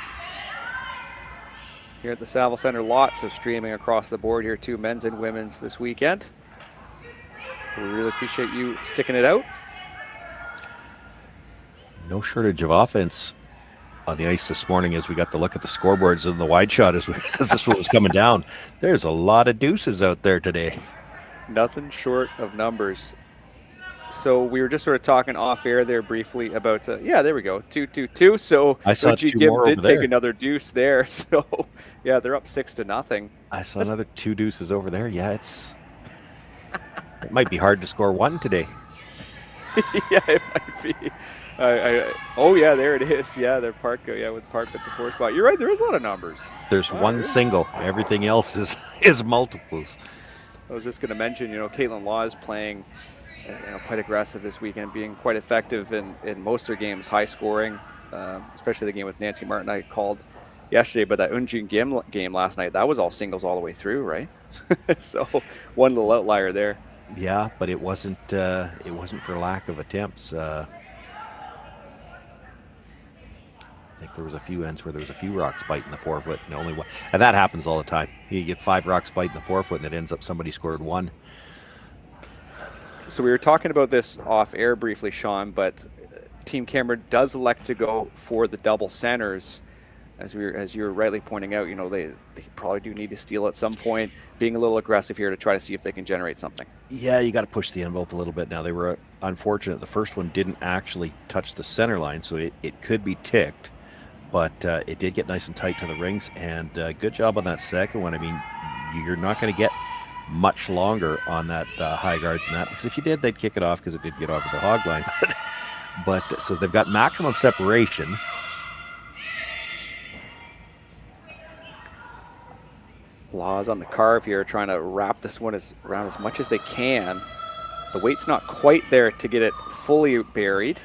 here at the Saville Centre. Lots of streaming across the board here too, men's and women's this weekend. We really appreciate you sticking it out. No shortage of offense on the ice this morning as we got to look at the scoreboards and the wide shot as this one was coming down. There's a lot of deuces out there today. Nothing short of numbers. So we were just sort of talking off air there briefly about, yeah, there we go, 2-2-2. So I saw G. two Gibb more did over take there. another deuce there. So yeah, they're up 6-0. I saw another 2 deuces over there. Yeah, it might be hard to score one today. Yeah, it might be. Oh yeah, there it is. Yeah, they're Park. Yeah, with Park at the 4th spot. You're right. There is a lot of numbers. There's one single. Everything else is multiples. I was just going to mention, Kaitlyn Law is playing, quite aggressive this weekend, being quite effective in most of their games, high scoring, especially the game with Nancy Martin I called yesterday. But that Eunjin game last night, that was all singles all the way through, right? So one little outlier there. Yeah, but it wasn't for lack of attempts. I think there was a few ends where there was a few rocks biting the forefoot, and only one, and that happens all the time. You get 5 rocks biting the forefoot, and it ends up somebody scored 1. So we were talking about this off air briefly, Sean, but Team Cameron does elect to go for the double centers, as you were rightly pointing out. They probably do need to steal at some point, being a little aggressive here to try to see if they can generate something. Yeah, you got to push the envelope a little bit. Now, they were unfortunate. The first one didn't actually touch the center line, so it could be ticked, but it did get nice and tight to the rings, and good job on that second one. I mean, you're not going to get much longer on that high guard than that, because if you did, they'd kick it off because it did get over the hog line. But so they've got maximum separation. Laws on the carve here, trying to wrap this one around as much as they can. The weight's not quite there to get it fully buried.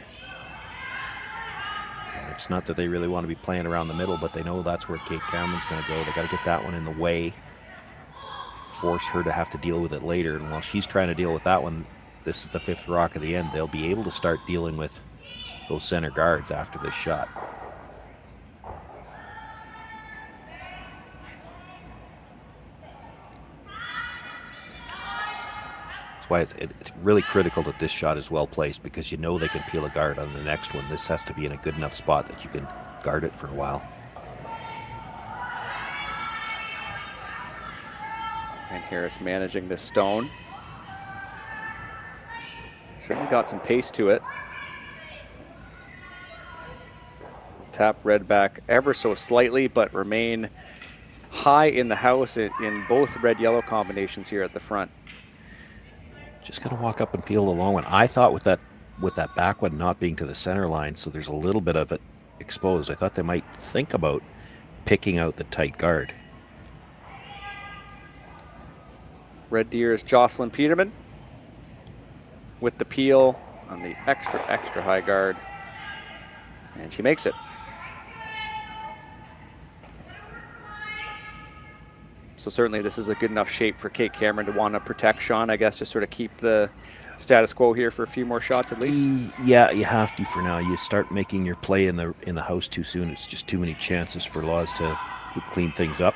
And it's not that they really want to be playing around the middle, but they know that's where Kate Cameron's going to go. They got to get that one in the way, force her to have to deal with it later. And while she's trying to deal with that one, this is the 5th rock of the end. They'll be able to start dealing with those center guards after this shot. That's why it's really critical that this shot is well placed, because they can peel a guard on the next one. This has to be in a good enough spot that you can guard it for a while. And Harris managing this stone. Certainly got some pace to it. Tap red back ever so slightly, but remain high in the house in both red-yellow combinations here at the front. Just gonna walk up and peel the long one. I thought with that back one not being to the center line, so there's a little bit of it exposed, I thought they might think about picking out the tight guard. Red Deer is Jocelyn Peterman with the peel on the extra high guard, and she makes it. So certainly this is a good enough shape for Kate Cameron to want to protect Sean, I guess, to sort of keep the status quo here for a few more shots at least. Yeah, you have to for now. You start making your play in the house too soon. It's just too many chances for Laws to clean things up.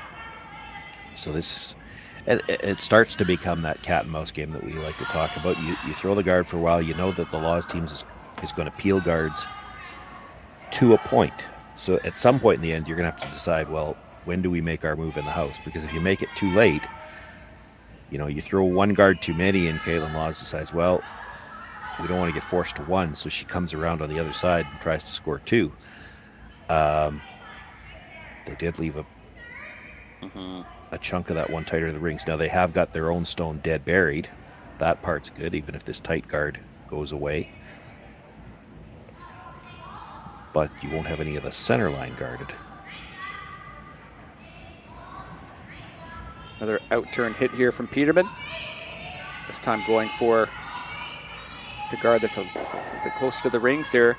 So this, it starts to become that cat and mouse game that we like to talk about. You throw the guard for a while. You know that the Laws team is going to peel guards to a point. So at some point in the end, you're going to have to decide, well, when do we make our move in the house? Because if you make it too late, you throw one guard too many and Kaitlyn Laws decides, well, we don't want to get forced to one. So she comes around on the other side and tries to score two. They did leave a chunk of that one tighter to the rings. Now they have got their own stone dead buried. That part's good, even if this tight guard goes away. But you won't have any of the center line guarded. Another out-turn hit here from Peterman. This time going for the guard that's just a little bit closer to the rings here.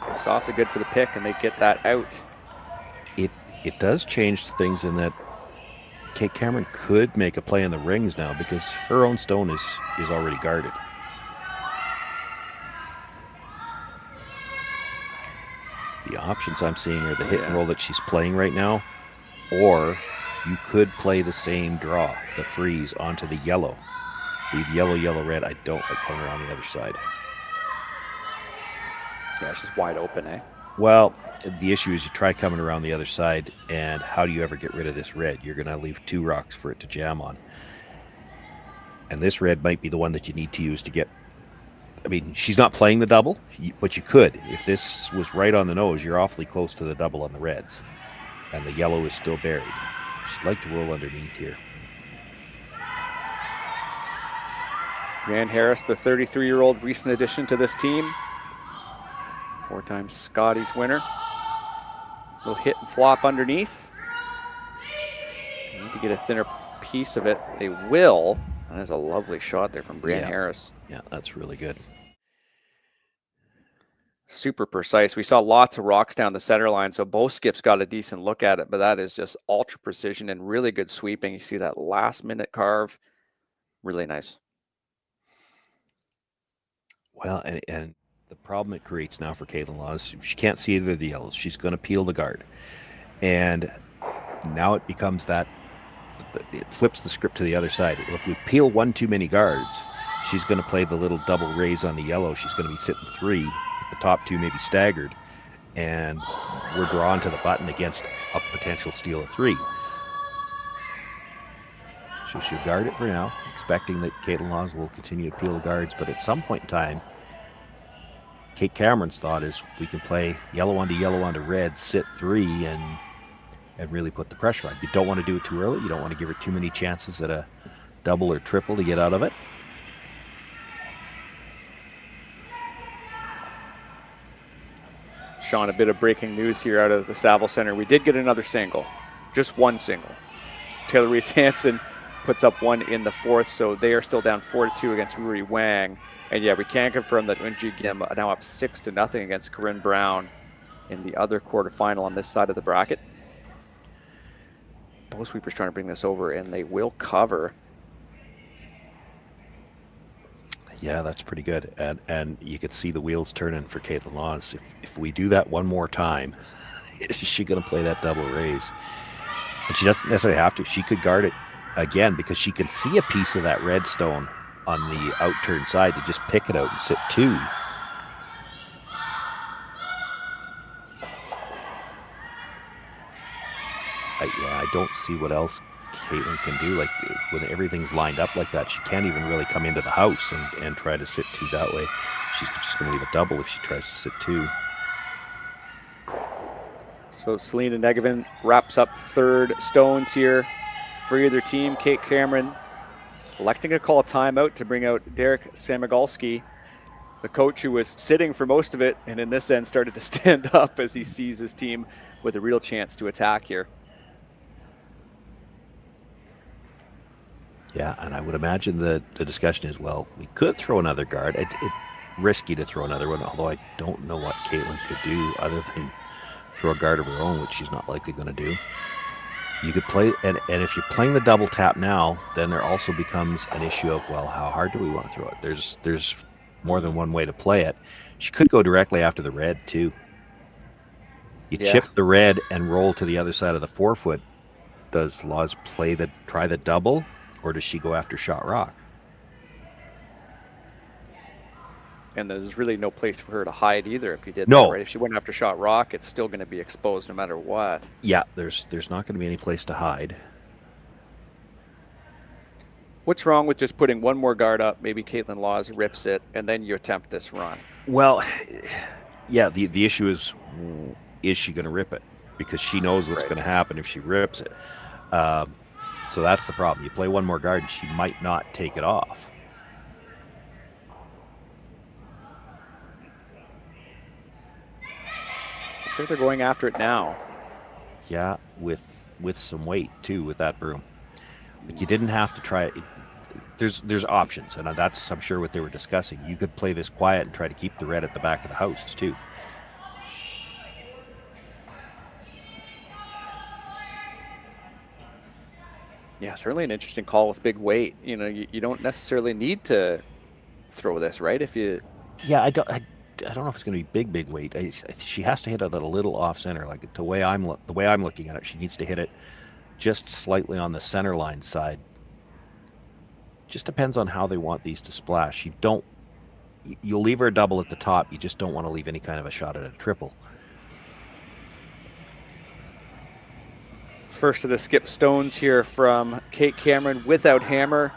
It's awfully good for the pick, and they get that out. It does change things in that Kate Cameron could make a play in the rings now because her own stone is already guarded. The options I'm seeing are the hit and roll that she's playing right now, or you could play the same draw, the freeze, onto the yellow. Leave yellow, yellow, red. I don't like coming around the other side. Yeah, she's wide open, eh? Well, the issue is you try coming around the other side, and how do you ever get rid of this red? You're going to leave two rocks for it to jam on. And this red might be the one that you need to use to get... I mean, she's not playing the double, but you could. If this was right on the nose, you're awfully close to the double on the reds. And the yellow is still buried. She'd like to roll underneath here. Brianne Harris, the 33-year-old recent addition to this team. 4-time Scotties winner. Little hit and flop underneath. They need to get a thinner piece of it. They will. And that's a lovely shot there from Brianne Harris. Yeah, that's really good. Super precise. We saw lots of rocks down the center line, so both skips got a decent look at it, but that is just ultra precision and really good sweeping. You see that last minute carve. Really nice. Well, and the problem it creates now for Kaitlyn Laws, she can't see either of the yellows. She's going to peel the guard. And now it becomes that, it flips the script to the other side. If we peel one too many guards, she's going to play the little double raise on the yellow. She's going to be sitting three, with the top two maybe staggered, and we're drawn to the button against a potential steal of three. So she'll guard it for now, expecting that Kaitlyn Laws will continue to peel the guards, but at some point in time, Kate Cameron's thought is we can play yellow onto red, sit three, and really put the pressure on. You don't want to do it too early. You don't want to give her too many chances at a double or triple to get out of it. Sean, a bit of breaking news here out of the Saville Center. We did get another single, just one single. Taylor Reese Hansen puts up one in the fourth, so they are still down 4-2 against Ruri Wang. And yeah, we can confirm that Eunji Kim now up 6-0 against Corinne Brown in the other quarterfinal on this side of the bracket. Both sweepers trying to bring this over, and they will cover. Yeah, that's pretty good. And you could see the wheels turning for Kaitlyn Laws. If we do that one more time, is she going to play that double raise? And she doesn't necessarily have to. She could guard it again because she can see a piece of that red stone on the out-turn side to just pick it out and sit two. I don't see what else Kaitlyn can do. Like when everything's lined up like that, she can't even really come into the house and try to sit two that way. She's just going to leave a double if she tries to sit two. So Selena Negevin wraps up third stones here for either team. Kate Cameron electing to call a timeout to bring out Derek Samagalski, the coach who was sitting for most of it, and in this end started to stand up as he sees his team with a real chance to attack here. Yeah, and I would imagine the discussion is, well, we could throw another guard. It's risky to throw another one, although I don't know what Kaitlyn could do other than throw a guard of her own, which she's not likely going to do. You could play, and if you're playing the double tap now, then there also becomes an issue of, well, how hard do we want to throw it? There's more than one way to play it. She could go directly after the red too. You chip the red and roll to the other side of the 4-foot. Does Laws try the double, or does she go after shot rock? And there's really no place for her to hide either if you did No. that, right? If she went after shot rock, it's still going to be exposed no matter what. Yeah, there's not going to be any place to hide. What's wrong with just putting one more guard up? Maybe Kaitlyn Laws rips it, and then you attempt this run. Well, yeah, the issue is she going to rip it? Because she knows what's going to happen if she rips it. So that's the problem. You play one more guard, and she might not take it off. Looks like they're going after it now. Yeah, with some weight too with that broom. Like, you didn't have to try it. There's options, and that's, I'm sure, what they were discussing. You could play this quiet and try to keep the red at the back of the house too. Yeah, certainly an interesting call with big weight. You know, you don't necessarily need to throw this, right? If you... Yeah, I don't know if it's going to be big weight. She has to hit it at a little off center. Like the way I'm looking at it, she needs to hit it just slightly on the center line side. Just depends on how they want these to splash. You'll leave her a double at the top. You just don't want to leave any kind of a shot at a triple. First of the skip stones here from Kate Cameron without hammer.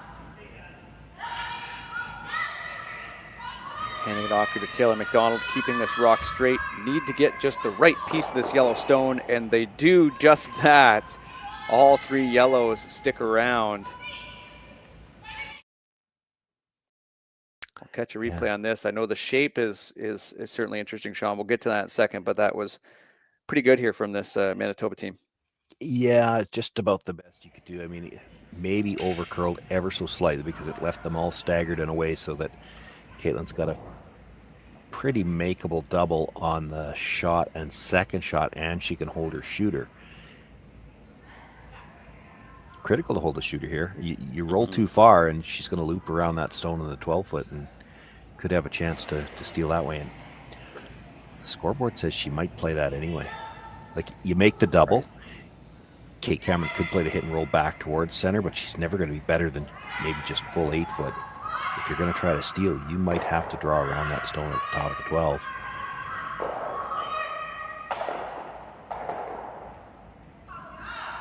Handing it off here to Taylor McDonald, keeping this rock straight. Need to get just the right piece of this yellow stone, and they do just that. All three yellows stick around. I'll catch a replay on this. I know the shape is certainly interesting, Sean. We'll get to that in a second, but that was pretty good here from this Manitoba team. Yeah, just about the best you could do. I mean, maybe over curled ever so slightly because it left them all staggered in a way so that Kaitlyn's got a pretty makeable double on the shot and second shot, and she can hold her shooter. Critical to hold the shooter here. You roll too far, and she's going to loop around that stone in the 12-foot and could have a chance to steal that way in. The scoreboard says she might play that anyway. Like, you make the double. Kate Cameron could play the hit and roll back towards center, but she's never going to be better than maybe just full 8-foot. If you're going to try to steal, you might have to draw around that stone at the top of the 12.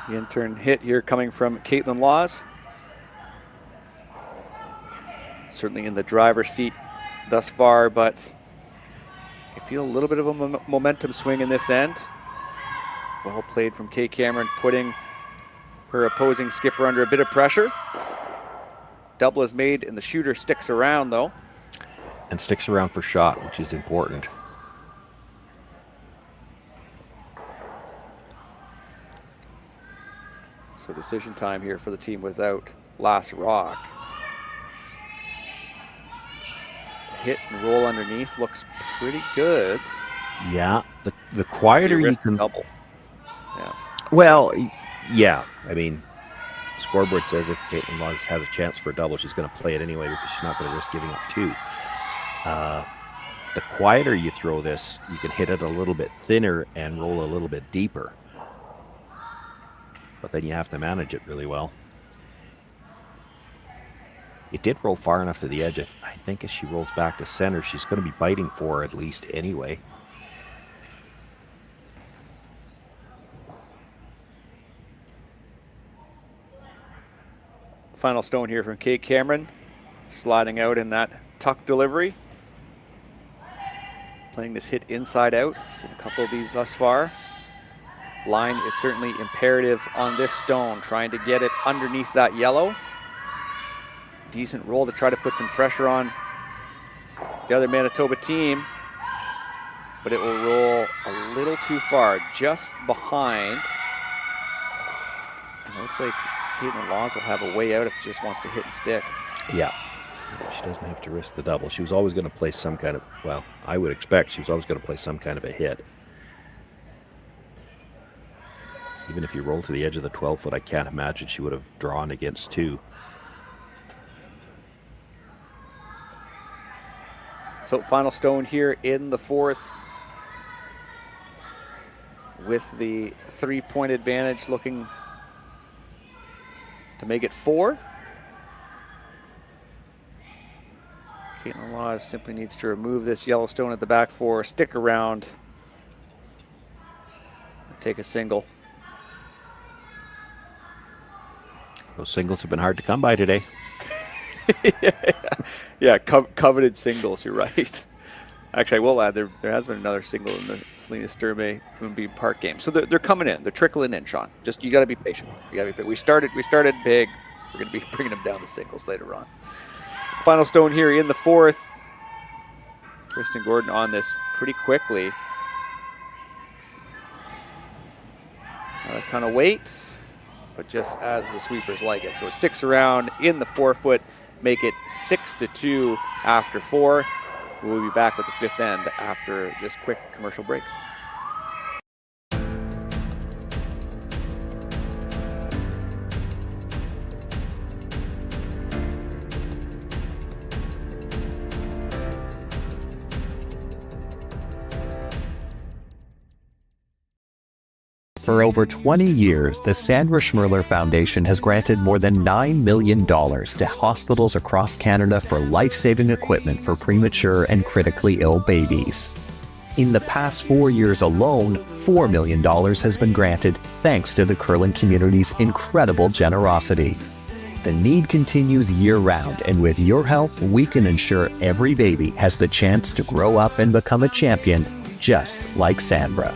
The in-turn hit here coming from Kaitlyn Laws. Certainly in the driver's seat thus far, but I feel a little bit of a momentum swing in this end. Well played from Kate Cameron, putting her opposing skipper under a bit of pressure. Double is made, and the shooter sticks around, though. And sticks around for shot, which is important. So decision time here for the team without last rock. The hit and roll underneath looks pretty good. Yeah, the quieter you can... double. Yeah. Well, yeah. I mean, scoreboard says if Kaitlyn Laws has a chance for a double, she's going to play it anyway because she's not going to risk giving up two. The quieter you throw this, you can hit it a little bit thinner and roll a little bit deeper. But then you have to manage it really well. It did roll far enough to the edge. I think as she rolls back to center, she's going to be biting for her at least anyway. Final stone here from Kate Cameron, sliding out in that tuck delivery. Playing this hit inside out. Seen a couple of these thus far. Line is certainly imperative on this stone, trying to get it underneath that yellow. Decent roll to try to put some pressure on the other Manitoba team, but it will roll a little too far, just behind. And it looks like Kaitlyn Laws will have a way out if she just wants to hit and stick. Yeah. She doesn't have to risk the double. She was always going to play some kind of, well, I would expect she was always going to play some kind of a hit. Even if you roll to the edge of the 12-foot, I can't imagine she would have drawn against 2. So final stone here in the 4th. With the 3-point advantage, looking to make it 4. Kaitlyn Laws simply needs to remove this yellow stone at the back 4, stick around, take a single. Those singles have been hard to come by today. Yeah, coveted singles, you're right. Actually, I will add, there has been another single in the Selena Sturmey Moonbeam Park game. So they're coming in. They're trickling in, Sean. Just, you got to be patient. We started big. We're going to be bringing them down to singles later on. Final stone here in the 4th. Kristen Gordon on this pretty quickly. Not a ton of weight, but just as the sweepers like it. So it sticks around in the 4-foot, make it 6-2 after 4. We'll be back with the 5th end after this quick commercial break. For over 20 years, the Sandra Schmirler Foundation has granted more than $9 million to hospitals across Canada for life-saving equipment for premature and critically ill babies. In the past 4 years alone, $4 million has been granted thanks to the curling community's incredible generosity. The need continues year-round, and with your help, we can ensure every baby has the chance to grow up and become a champion, just like Sandra.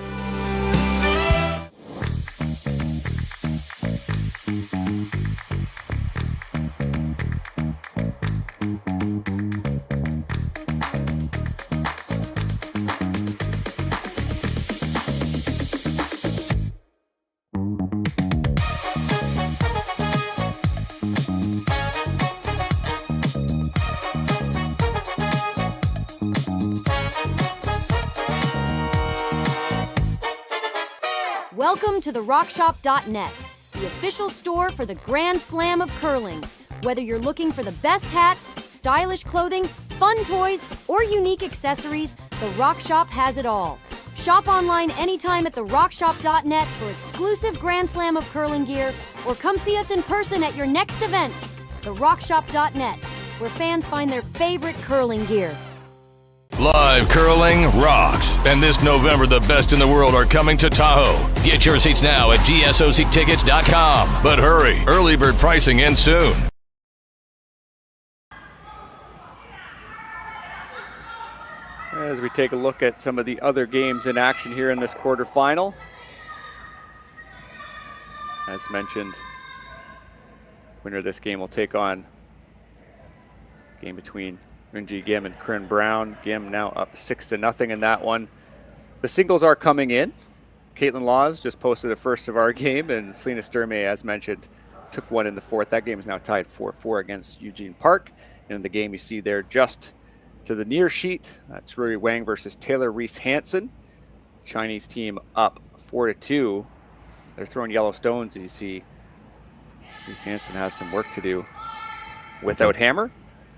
Welcome to the RockShop.net, the official store for the Grand Slam of curling. Whether you're looking for the best hats, stylish clothing, fun toys, or unique accessories, the RockShop has it all. Shop online anytime at the RockShop.net for exclusive Grand Slam of curling gear, or come see us in person at your next event. The RockShop.net, where fans find their favorite curling gear. Live curling rocks. And this November, the best in the world are coming to Tahoe. Get your seats now at gsoctickets.com. But hurry, early bird pricing ends soon. As we take a look at some of the other games in action here in this quarterfinal. As mentioned, winner of this game will take on game between Yunji Kim and Corinne Brown. Kim now up 6-0 in that one. The singles are coming in. Kaitlyn Laws just posted the first of our game, and Selena Sturmey, as mentioned, took one in the 4th. That game is now tied 4-4 against Eugene Park. And in the game you see there just to the near sheet, that's Rory Wang versus Taylor Reese Hansen. Chinese team up 4-2. They're throwing yellow stones, as you see. Reese Hansen has some work to do without hammer.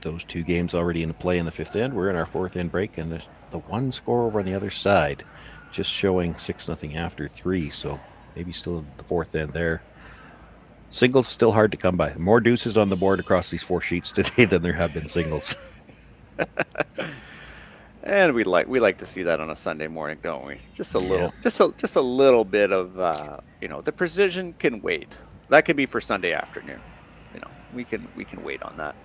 Those 2 games already in play in the 5th end. We're in our 4th end break, and there's the one score over on the other side, just showing 6-0 after 3. So maybe still in the 4th end there. Singles still hard to come by. More deuces on the board across these 4 sheets today than there have been singles. And we like to see that on a Sunday morning, don't we? Just a little, just a little bit of the precision can wait. That can be for Sunday afternoon. We can wait on that.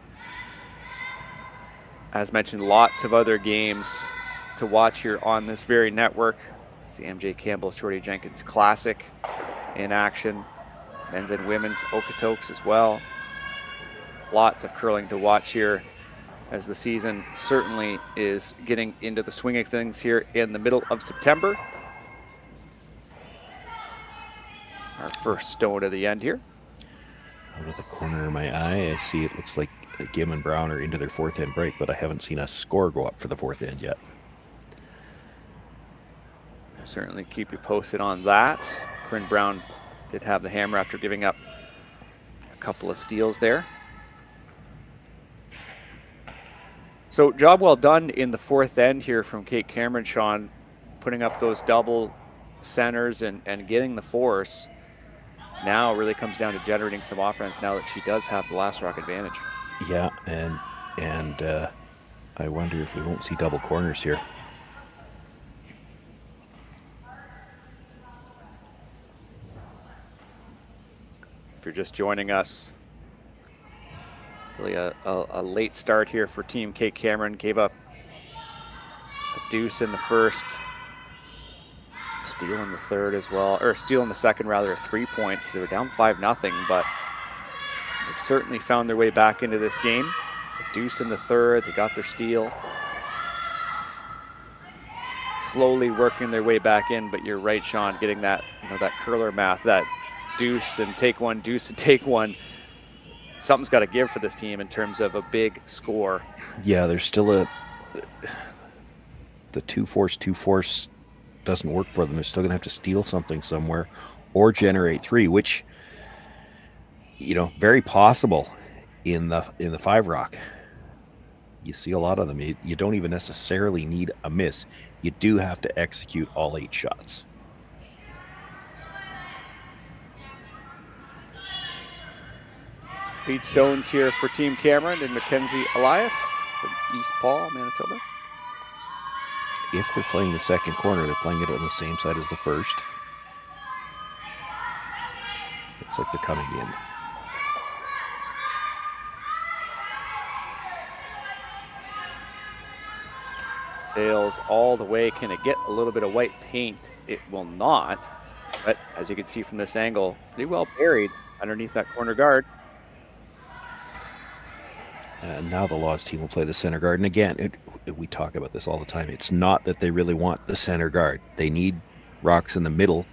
As mentioned, lots of other games to watch here on this very network. It's the MJ Campbell Shorty Jenkins Classic in action. Men's and women's Okotoks as well. Lots of curling to watch here as the season certainly is getting into the swing of things here in the middle of September. Our first stone of the end here. Out of the corner of my eye, I see it looks like Kim and Brown are into their 4th end break, but I haven't seen a score go up for the 4th end yet. I'll certainly keep you posted on that. Corinne Brown did have the hammer after giving up a couple of steals there. So job well done in the fourth end here from Kate Cameron, Sean, putting up those double centers and getting the force. Now it really comes down to generating some offense now that she does have the last rock advantage. Yeah, and I wonder if we won't see double corners here. If you're just joining us, really a late start here for Team Kate Cameron. Gave up a deuce in the first, steal in the third as well, or steal in the second rather, 3 points. They were down 5-0, but they've certainly found their way back into this game. A deuce in the third, they got their steal. Slowly working their way back in, but you're right, Sean, getting that, that curler math, that deuce and take one, deuce and take one. Something's got to give for this team in terms of a big score. Yeah, there's still the two force doesn't work for them. They're still gonna have to steal something somewhere or generate three, which very possible in the 5 rock. You see a lot of them. You don't even necessarily need a miss. You do have to execute all 8 shots. Lead stones here for Team Cameron and Mackenzie Elias from East Paul, Manitoba. If they're playing the second corner, they're playing it on the same side as the first. Looks like they're coming in. Sails all the way. Can it get a little bit of white paint? It will not. But as you can see from this angle, pretty well buried underneath that corner guard. And now the Laws team will play the center guard. And again, we talk about this all the time. It's not that they really want the center guard. They need rocks in the middle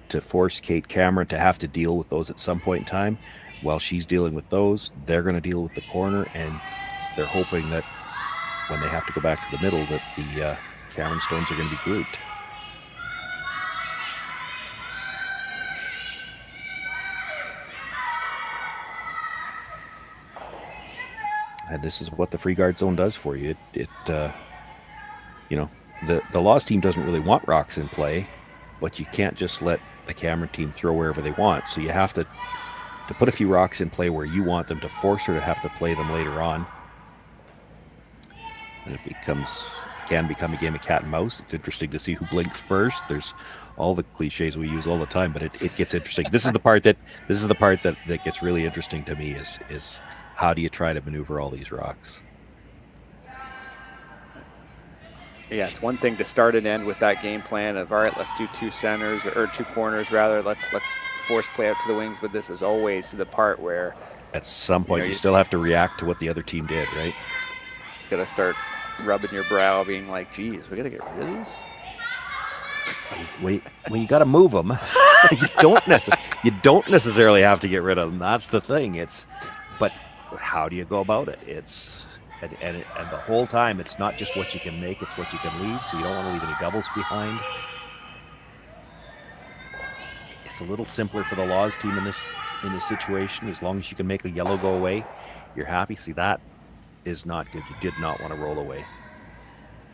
to force Kate Cameron to have to deal with those at some point in time. While she's dealing with those, they're going to deal with the corner, and they're hoping that when they have to go back to the middle, that the Cameron stones are going to be grouped. And this is what the free guard zone does for you. The Laws team doesn't really want rocks in play, but you can't just let the Cameron team throw wherever they want. So you have to put a few rocks in play where you want them, to force her to have to play them later on. And it can become a game of cat and mouse. It's interesting to see who blinks first. There's all the cliches we use all the time, but it gets interesting. This is the part that gets really interesting to me is how do you try to maneuver all these rocks? Yeah, it's one thing to start and end with that game plan of, all right, let's do 2 centers or 2 corners rather. Let's force play out to the wings, but this is always the part where at some point you still have to react to what the other team did, right? You gotta start rubbing your brow, being like, geez, we gotta get rid of these. Well, you got to move them. You don't necessarily have to get rid of them. That's the thing. But how do you go about it? And the whole time, it's not just what you can make; it's what you can leave. So you don't want to leave any doubles behind. It's a little simpler for the Laws team in this situation. As long as you can make a yellow go away, you're happy. See, that is not good. You did not want to roll away.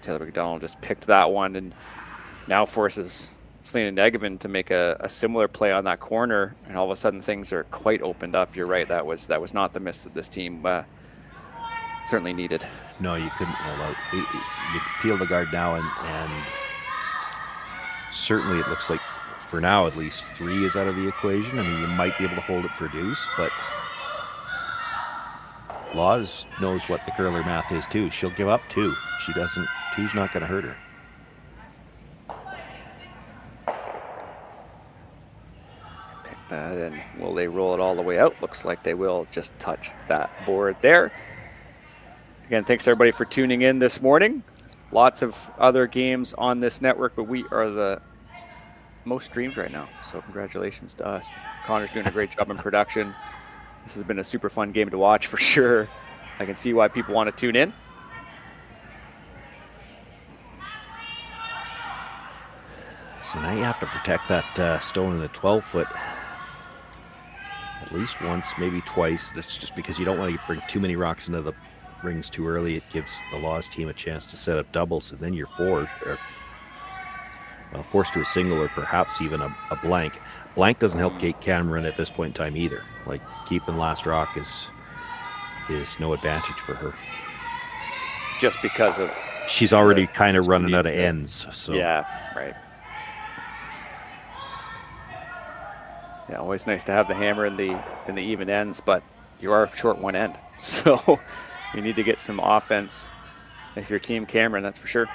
Taylor McDonald just picked that one and now forces Selena Negevin to make a similar play on that corner, and all of a sudden things are quite opened up. You're right, that was not the miss that this team certainly needed. No, you couldn't roll out. You peel the guard now, and certainly it looks like, for now at least, 3 is out of the equation. I mean, you might be able to hold it for deuce, but Laws knows what the curler math is too. She'll give up 2. She doesn't. 2's not going to hurt her. That, and will they roll it all the way out? Looks like they will just touch that board there. Again, thanks everybody for tuning in this morning. Lots of other games on this network, but we are the most streamed right now, so congratulations to us. Connor's doing a great job in production. This has been a super fun game to watch for sure. I can see why people want to tune in. So now you have to protect that stone in the 12-foot at least once, maybe twice. That's just because you don't want to bring too many rocks into the rings too early. It gives the Laws team a chance to set up doubles, and then you're forced to a single or perhaps even a blank. Blank doesn't help Kate Cameron at this point in time either. Like, keeping last rock is no advantage for her. Just because of she's already kind of running out of ends. So yeah, right. Yeah, always nice to have the hammer in the even ends, but you are short one end, so you need to get some offense if you're Team Cameron, that's for sure.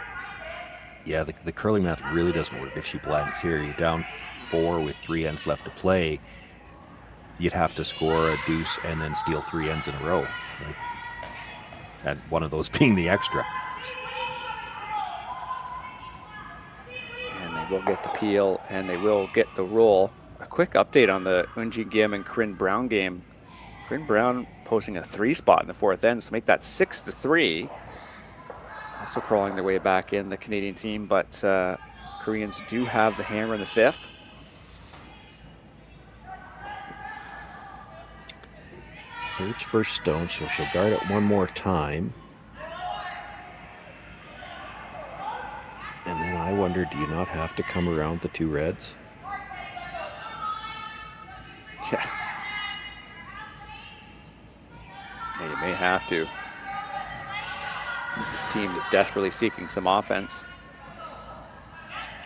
Yeah, the curling math really doesn't work if she blanks here. You're down 4 with 3 ends left to play. You'd have to score a deuce and then steal 3 ends in a row, like, and one of those being the extra. And they will get the peel, and they will get the roll. A quick update on the Eunji Kim and Corinne Brown game. Corinne Brown posting a 3 spot in the 4th end, so make that 6-3. Also crawling their way back in, the Canadian team, but Koreans do have the hammer in the 5th. Third's first stone, so she'll guard it one more time. And then I wonder, do you not have to come around the 2 reds? Yeah. Yeah, you may have to. This team is desperately seeking some offense.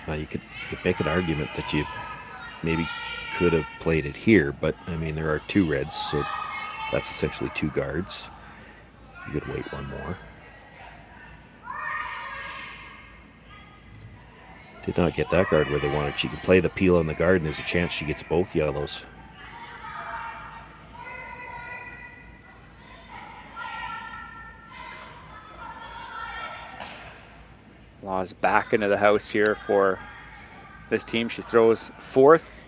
You could make an argument that you maybe could have played it here, but I mean, there are 2 reds, so that's essentially 2 guards. You could wait one more. Did not get that guard where they wanted. She could play the peel on the guard, and there's a chance she gets both yellows. Laws back into the house here for this team. She throws 4th,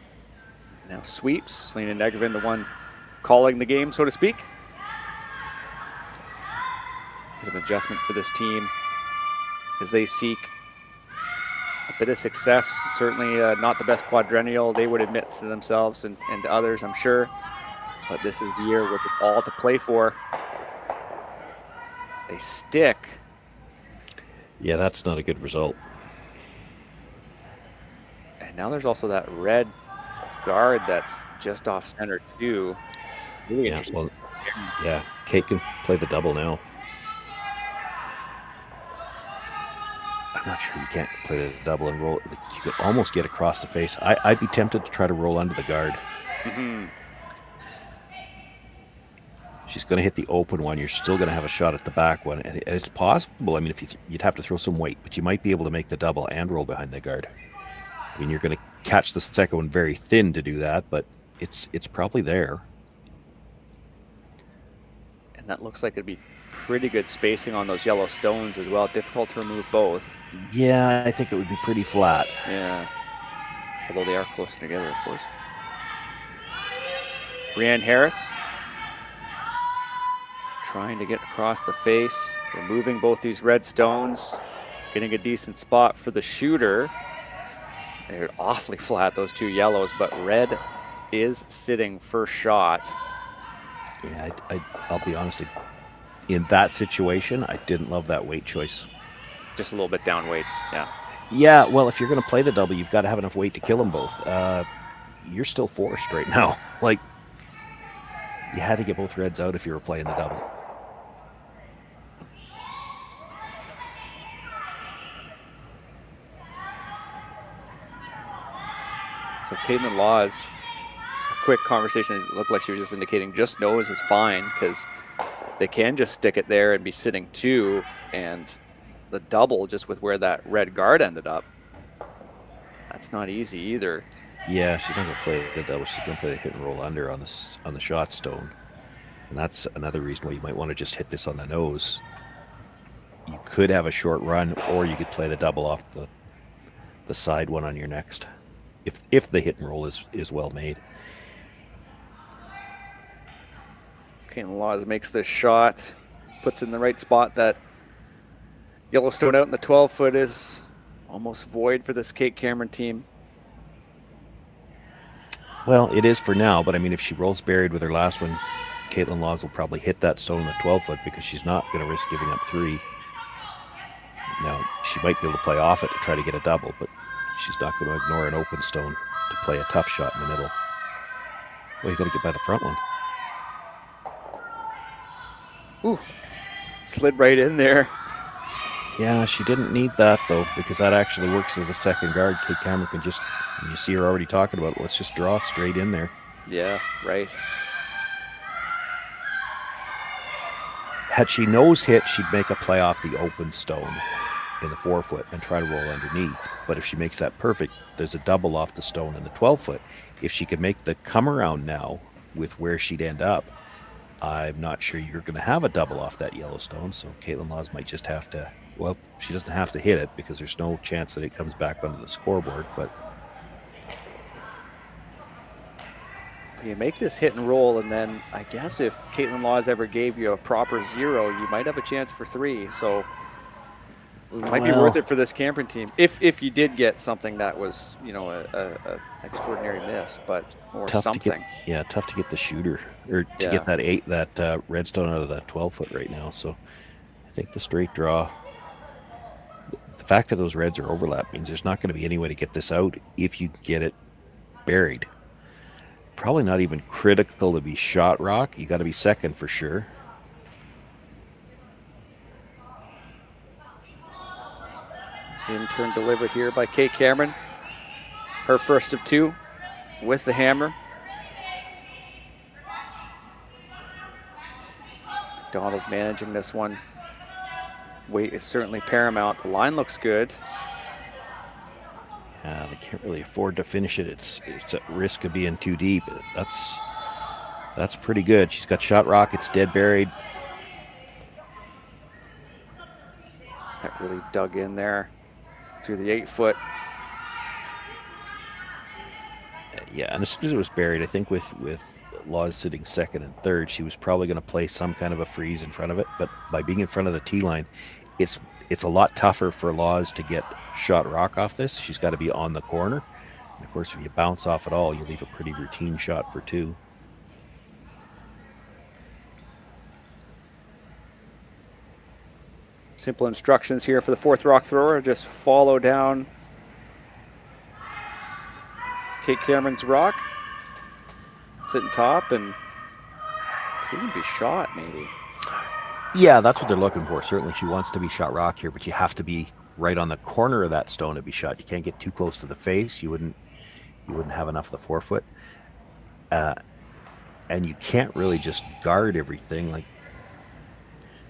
now sweeps. Lena Negevin, the one calling the game, so to speak. Bit of adjustment for this team as they seek a bit of success. Certainly not the best quadrennial, they would admit to themselves and to others, I'm sure. But this is the year with it all to play for. They stick. Yeah, that's not a good result. And now there's also that red guard that's just off center too. Really interesting. Well, yeah, Kate can play the double now. I'm not sure you can't play the double and roll. You could almost get across the face. I'd be tempted to try to roll under the guard. Mm-hmm. She's going to hit the open one. You're still going to have a shot at the back one. And it's possible. I mean, if you'd have to throw some weight, but you might be able to make the double and roll behind the guard. I mean, you're going to catch the second one very thin to do that, but it's probably there. And that looks like it'd be pretty good spacing on those yellow stones as well. Difficult to remove both. Yeah, I think it would be pretty flat. Yeah. Although they are closer together, of course. Brianne Harris trying to get across the face, removing both these red stones, getting a decent spot for the shooter. They're awfully flat, those 2 yellows, but red is sitting first shot. Yeah, I'll be honest. In that situation, I didn't love that weight choice. Just a little bit down weight, yeah. Yeah, well, if you're going to play the double, you've got to have enough weight to kill them both. You're still forced right now. Like, you had to get both reds out if you were playing the double. So Kaitlyn Laws, a quick conversation, it looked like she was just indicating just nose is fine because they can just stick it there and be sitting 2, and the double just with where that red guard ended up, that's not easy either. Yeah, she's not going to play the double. She's going to play the hit and roll under on the shot stone. And that's another reason why you might want to just hit this on the nose. You could have a short run, or you could play the double off the side one on your next. If the hit and roll is well made. Kaitlyn Laws makes this shot, puts in the right spot. That Yellowstone out in the 12-foot is almost void for this Kate Cameron team. Well, it is for now, but I mean, if she rolls buried with her last one, Kaitlyn Laws will probably hit that stone in the 12-foot because she's not going to risk giving up 3. Now, she might be able to play off it to try to get a double, but she's not going to ignore an open stone to play a tough shot in the middle. Well, you got to get by the front one. Ooh, slid right in there. Yeah, she didn't need that, though, because that actually works as a second guard. Kate Cameron can just, you see her already talking about, let's just draw straight in there. Yeah, right. Had she nose hit, she'd make a play off the open stone in the 4-foot and try to roll underneath. But if she makes that perfect, there's a double off the stone in the 12-foot. If she could make the come around now with where she'd end up, I'm not sure you're going to have a double off that yellow stone. So Kaitlyn Laws might just have to, well, she doesn't have to hit it because there's no chance that it comes back onto the scoreboard. But you make this hit and roll, and then I guess if Kaitlyn Laws ever gave you a proper 0, you might have a chance for 3. So it might be worth it for this Cameron team if you did get something that was, you know, a extraordinary miss, but or tough something. Tough to get the shooter or to get that redstone out of that 12-foot right now. So I think the straight draw. The fact that those reds are overlapped means there's not going to be any way to get this out if you get it buried. Probably not even critical to be shot rock. You got to be second for sure. In turn delivered here by Kate Cameron. Her first of 2 with the hammer. Donald managing this one. Weight is certainly paramount. The line looks good. Yeah, they can't really afford to finish it. It's at risk of being too deep. That's pretty good. She's got shot rock. It's dead buried. That really dug in there through the 8-foot. Yeah, and as soon as it was buried, I think with Laws sitting second and third, she was probably going to play some kind of a freeze in front of it. But by being in front of the tee line, it's a lot tougher for Laws to get shot rock off this. She's got to be on the corner. And of course, if you bounce off at all, you leave a pretty routine shot for 2. Simple instructions here for the 4th rock thrower. Just follow down Kate Cameron's rock. Sit in top and even be shot maybe. Yeah, that's what they're looking for. Certainly she wants to be shot rock here, but you have to be right on the corner of that stone to be shot. You can't get too close to the face. You wouldn't have enough of the 4-foot. And you can't really just guard everything. Like,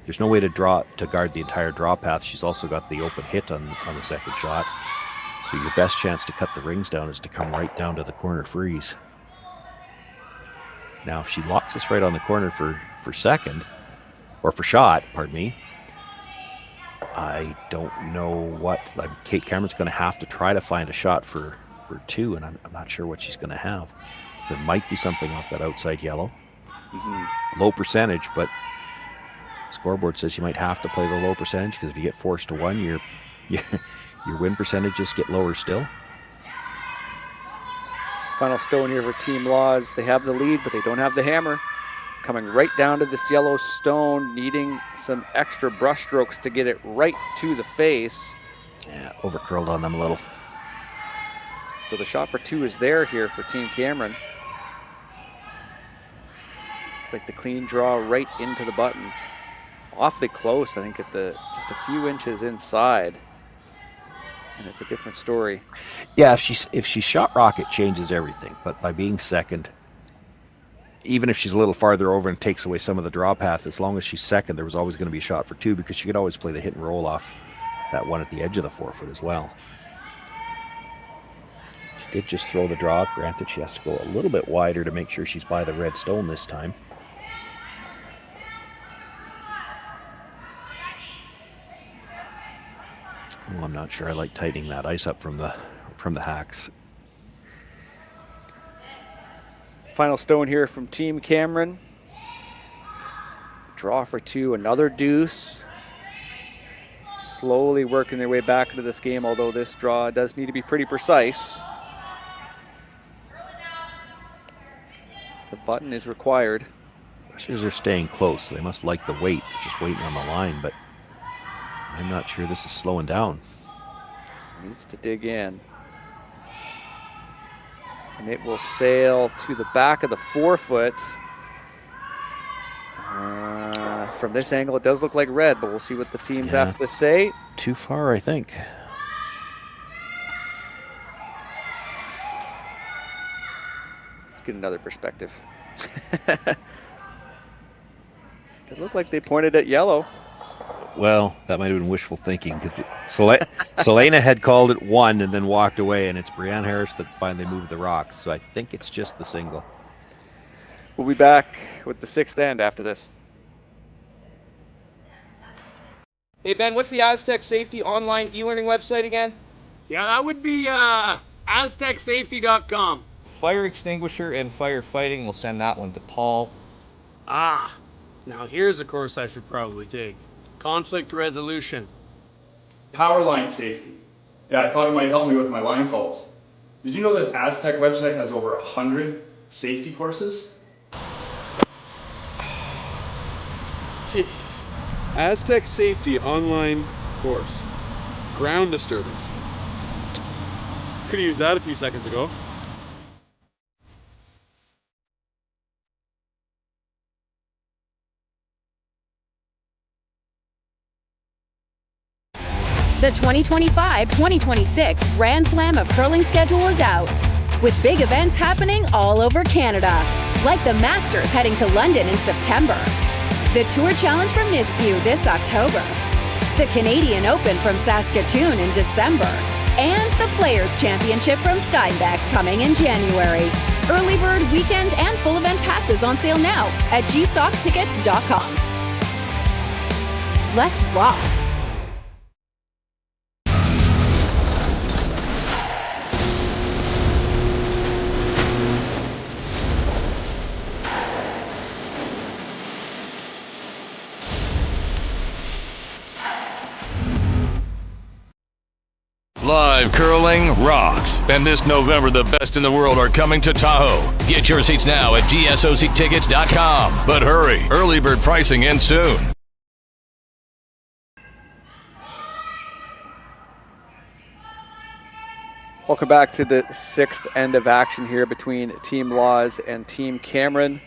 there's no way to guard the entire draw path. She's also got the open hit on the second shot. So your best chance to cut the rings down is to come right down to the corner freeze. Now, if she locks us right on the corner for second, or for shot, pardon me, I don't know what. Like, Kate Cameron's going to have to try to find a shot for 2, and I'm not sure what she's going to have. There might be something off that outside yellow. Low percentage, but scoreboard says you might have to play the low percentage because if you get forced to 1, your win percentages get lower still. Final stone here for Team Laws. They have the lead, but they don't have the hammer. Coming right down to this yellow stone, needing some extra brush strokes to get it right to the face. Yeah, over curled on them a little. So the shot for 2 is there here for Team Cameron. It's like the clean draw right into the button. Awfully close, I think, at just a few inches inside. And it's a different story. Yeah, if she's shot rock, it changes everything. But by being second, even if she's a little farther over and takes away some of the draw path, as long as she's second, there was always going to be a shot for 2 because she could always play the hit and roll off that one at the edge of the 4-foot as well. She did just throw the draw. Granted, she has to go a little bit wider to make sure she's by the red stone this time. Well, I'm not sure I like tightening that ice up from the hacks. Final stone here from Team Cameron. Draw for 2, another deuce. Slowly working their way back into this game, although this draw does need to be pretty precise. button is required. Rushers are staying close. They must like the weight. They're just waiting on the line, but I'm not sure this is slowing down. Needs to dig in. And it will sail to the back of the forefoot. From this angle, it does look like red, but we'll see what the teams have to say. Too far, I think. Let's get another perspective. It looked like they pointed at yellow. Well, that might have been wishful thinking. Selena had called it 1 and then walked away, and it's Brianne Harris that finally moved the rocks. So I think it's just the single. We'll be back with the 6th end after this. Hey, Ben, what's the Aztec Safety online e-learning website again? Yeah, that would be aztecsafety.com. Fire extinguisher and firefighting. We'll send that one to Paul. Now here's a course I should probably take. Conflict resolution. Power line safety. Yeah, I thought it might help me with my line calls. Did you know this Aztec website has over 100 safety courses? Jeez. Aztec Safety online course. Ground disturbance. Could have used that a few seconds ago. The 2025-2026 Grand Slam of Curling schedule is out, with big events happening all over Canada, like the Masters heading to London in September, the Tour Challenge from Nisku this October, the Canadian Open from Saskatoon in December, and the Players' Championship from Steinbeck coming in January. Early bird weekend and full event passes on sale now at gsocktickets.com. Let's rock! Live curling rocks. And this November, the best in the world are coming to Tahoe. Get your seats now at gsocktickets.com. But hurry, early bird pricing ends soon. Welcome back to the 6th end of action here between Team Laws and Team Cameron.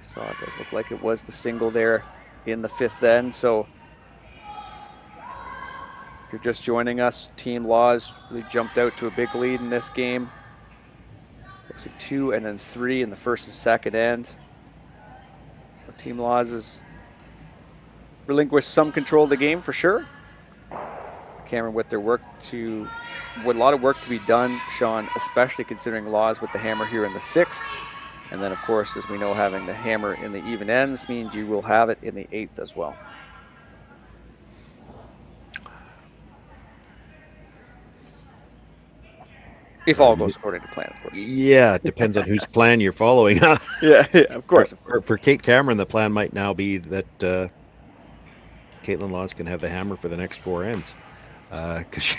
So it does look like it was the single there in the 5th end. So if you're just joining us, Team Laws really jumped out to a big lead in this game. Looks like 2 and then 3 in the 1st and 2nd end. But Team Laws has relinquished some control of the game for sure. Cameron with a lot of work to be done, Sean, especially considering Laws with the hammer here in the 6th. And then of course, as we know, having the hammer in the even ends means you will have it in the 8th as well. If all goes according to plan, of course. Yeah, it depends on whose plan you're following. yeah, of course. For Kate Cameron, the plan might now be that Kaitlyn Laws can have the hammer for the next 4 ends. Because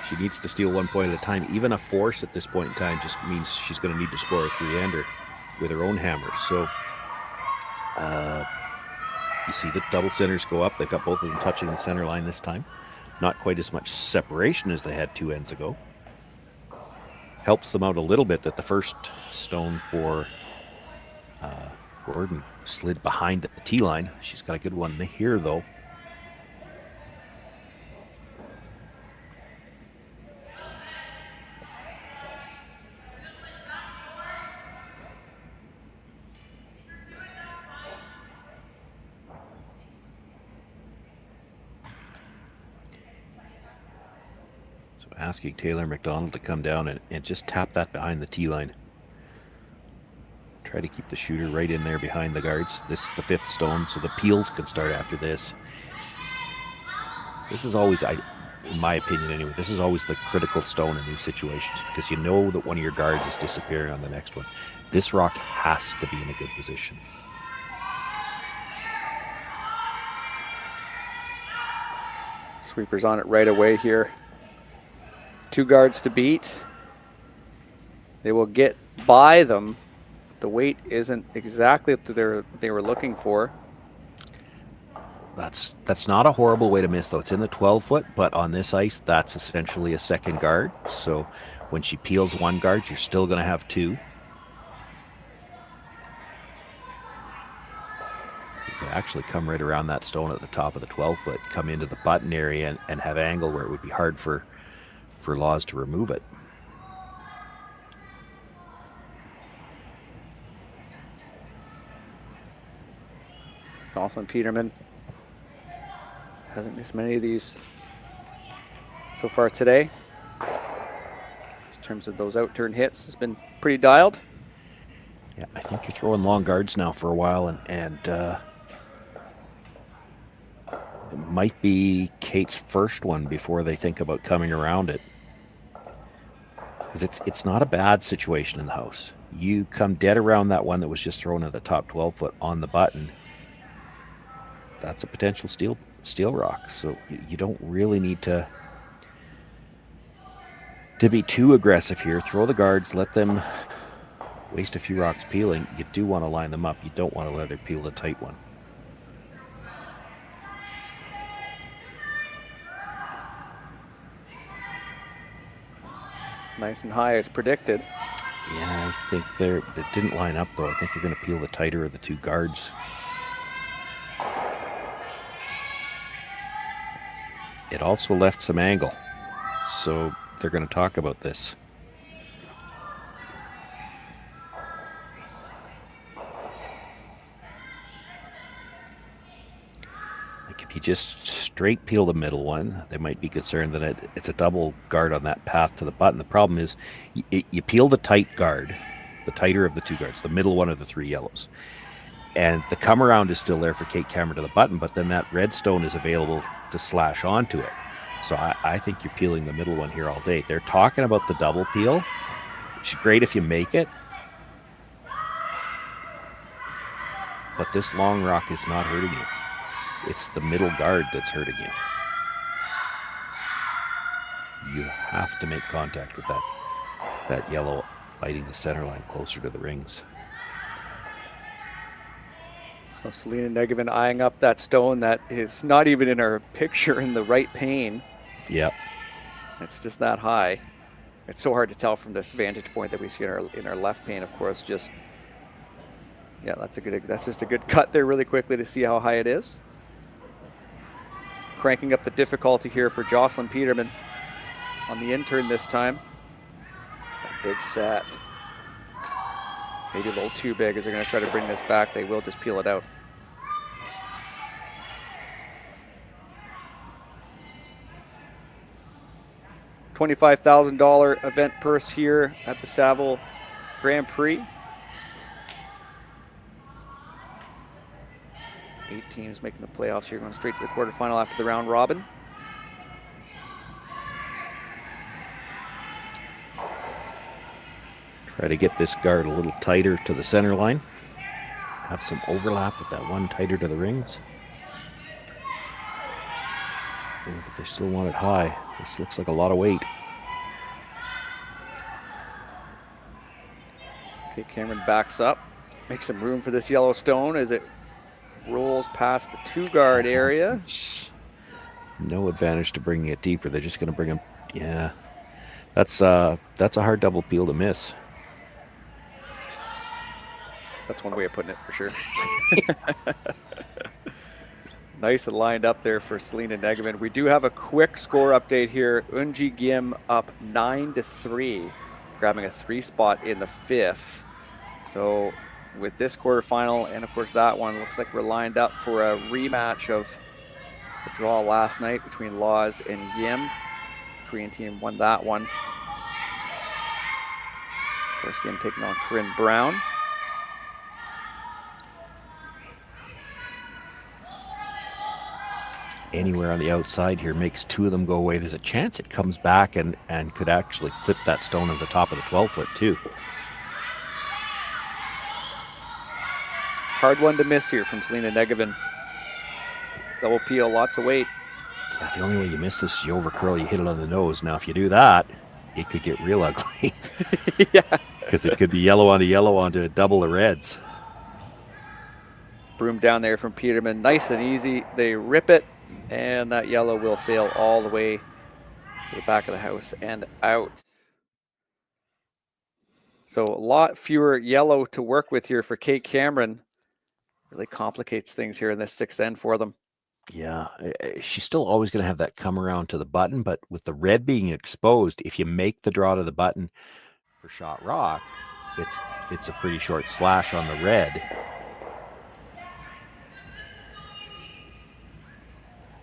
she needs to steal 1 point at a time. Even a force at this point in time just means she's going to need to score a 3-hander with her own hammer. So you see the double centers go up. They've got both of them touching the center line this time. Not quite as much separation as they had 2 ends ago. Helps them out a little bit that the first stone for Gordon slid behind the tee line. She's got a good one here, though. Asking Taylor McDonald to come down and just tap that behind the tee line. Try to keep the shooter right in there behind the guards. This is the 5th stone, so the peels can start after this. This is always, in my opinion anyway, this is always the critical stone in these situations because you know that one of your guards is disappearing on the next one. This rock has to be in a good position. Sweeper's on it right away here. 2 guards to beat. They will get by them. The weight isn't exactly what they were looking for. That's not a horrible way to miss, though. It's in the 12-foot, but on this ice, that's essentially a second guard. So when she peels one guard, you're still going to have two. You can actually come right around that stone at the top of the 12-foot, come into the button area, and have angle where it would be hard for Laws to remove it. Jocelyn Peterman hasn't missed many of these so far today. In terms of those out-turn hits, has been pretty dialed. Yeah, I think you're throwing long guards now for a while, and it might be Kate's first one before they think about coming around it. Because it's not a bad situation in the house. You come dead around that one that was just thrown at the top 12-foot on the button. That's a potential steel rock. So you don't really need to be too aggressive here. Throw the guards, let them waste a few rocks peeling. You do want to line them up. You don't want to let her peel the tight one. Nice and high as predicted. Yeah, I think they didn't line up, though. I think they're going to peel the tighter of the two guards. It also left some angle, so they're going to talk about this. Like if you just straight peel the middle one, they might be concerned that it's a double guard on that path to the button. The problem is you peel the tight guard, the tighter of the two guards, the middle one of the three yellows. And the come around is still there for Kate Cameron to the button, but then that red stone is available to slash onto it. So I think you're peeling the middle one here all day. They're talking about the double peel, which is great if you make it. But this long rock is not hurting you. It's the middle guard that's hurting you. You have to make contact with that yellow biting the center line closer to the rings. So Selena Negevin eyeing up that stone that is not even in our picture in the right pane. Yep. It's just that high. It's so hard to tell from this vantage point that we see in our left pane, of course. Just yeah, that's just a good cut there really quickly to see how high it is. Cranking up the difficulty here for Jocelyn Peterman on the in-turn this time. It's that big set. Maybe a little too big as they're going to try to bring this back. They will just peel it out. $25,000 event purse here at the Saville Grand Prix. 8 teams making the playoffs here, going straight to the quarterfinal after the round robin. Try to get this guard a little tighter to the center line. Have some overlap with that one tighter to the rings. Yeah, but they still want it high. This looks like a lot of weight. Okay, Cameron backs up. Makes some room for this yellow stone as it rolls past the 2-guard area. No advantage to bringing it deeper. They're just going to bring him. Yeah, that's a hard double peel to miss. That's one way of putting it for sure. Nice and lined up there for Selena Negevin. We do have a quick score update here. Eunji Kim up 9-3, grabbing a 3 spot in the 5th. So with this quarterfinal and of course that one, looks like we're lined up for a rematch of the draw last night between Laws and Yim. Korean team won that one. First game taking on Corinne Brown. Anywhere on the outside here makes 2 of them go away. There's a chance it comes back and could actually clip that stone at the top of the 12-foot too. Hard one to miss here from Selena Negevin. Double peel, lots of weight. Yeah, the only way you miss this is you overcurl, you hit it on the nose. Now, if you do that, it could get real ugly. Yeah. Because it could be yellow onto a double the reds. Broom down there from Peterman. Nice and easy. They rip it, and that yellow will sail all the way to the back of the house and out. So a lot fewer yellow to work with here for Kate Cameron. Really complicates things here in this sixth end for them. Yeah, she's still always going to have that come around to the button, but with the red being exposed, if you make the draw to the button for shot rock, it's a pretty short slash on the red.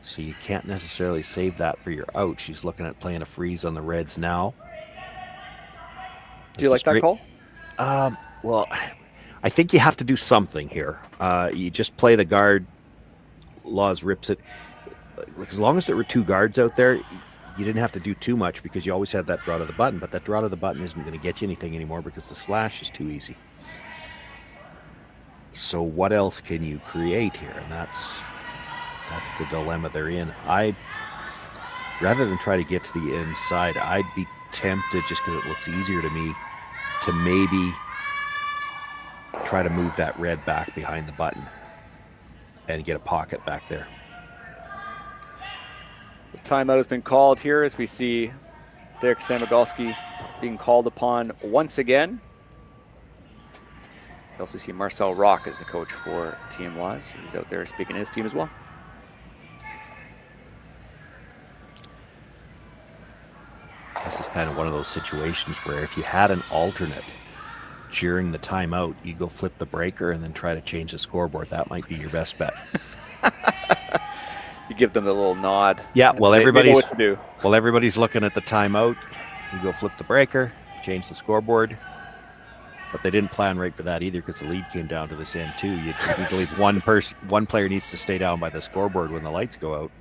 So you can't necessarily save that for your out. She's looking at playing a freeze on the reds now. Do you like that call? Well, I think you have to do something here. You just play the guard. Laws rips it. As long as there were two guards out there, you didn't have to do too much because you always had that draw to the button. But that draw to the button isn't going to get you anything anymore because the slash is too easy. So what else can you create here? And that's the dilemma they're in. Rather than try to get to the inside, I'd be tempted, just because it looks easier to me, to maybe try to move that red back behind the button and get a pocket back there. The timeout has been called here as we see Derek Samogolski being called upon once again. We also see Marcel Rock as the coach for Team Laws. He's out there speaking to his team as well. This is kind of one of those situations where if you had an alternate during the timeout, you go flip the breaker and then try to change the scoreboard. That might be your best bet. You give them a little nod. Yeah, well, everybody's looking at the timeout. You go flip the breaker, change the scoreboard. But they didn't plan right for that either because the lead came down to this end too. You believe one player needs to stay down by the scoreboard when the lights go out.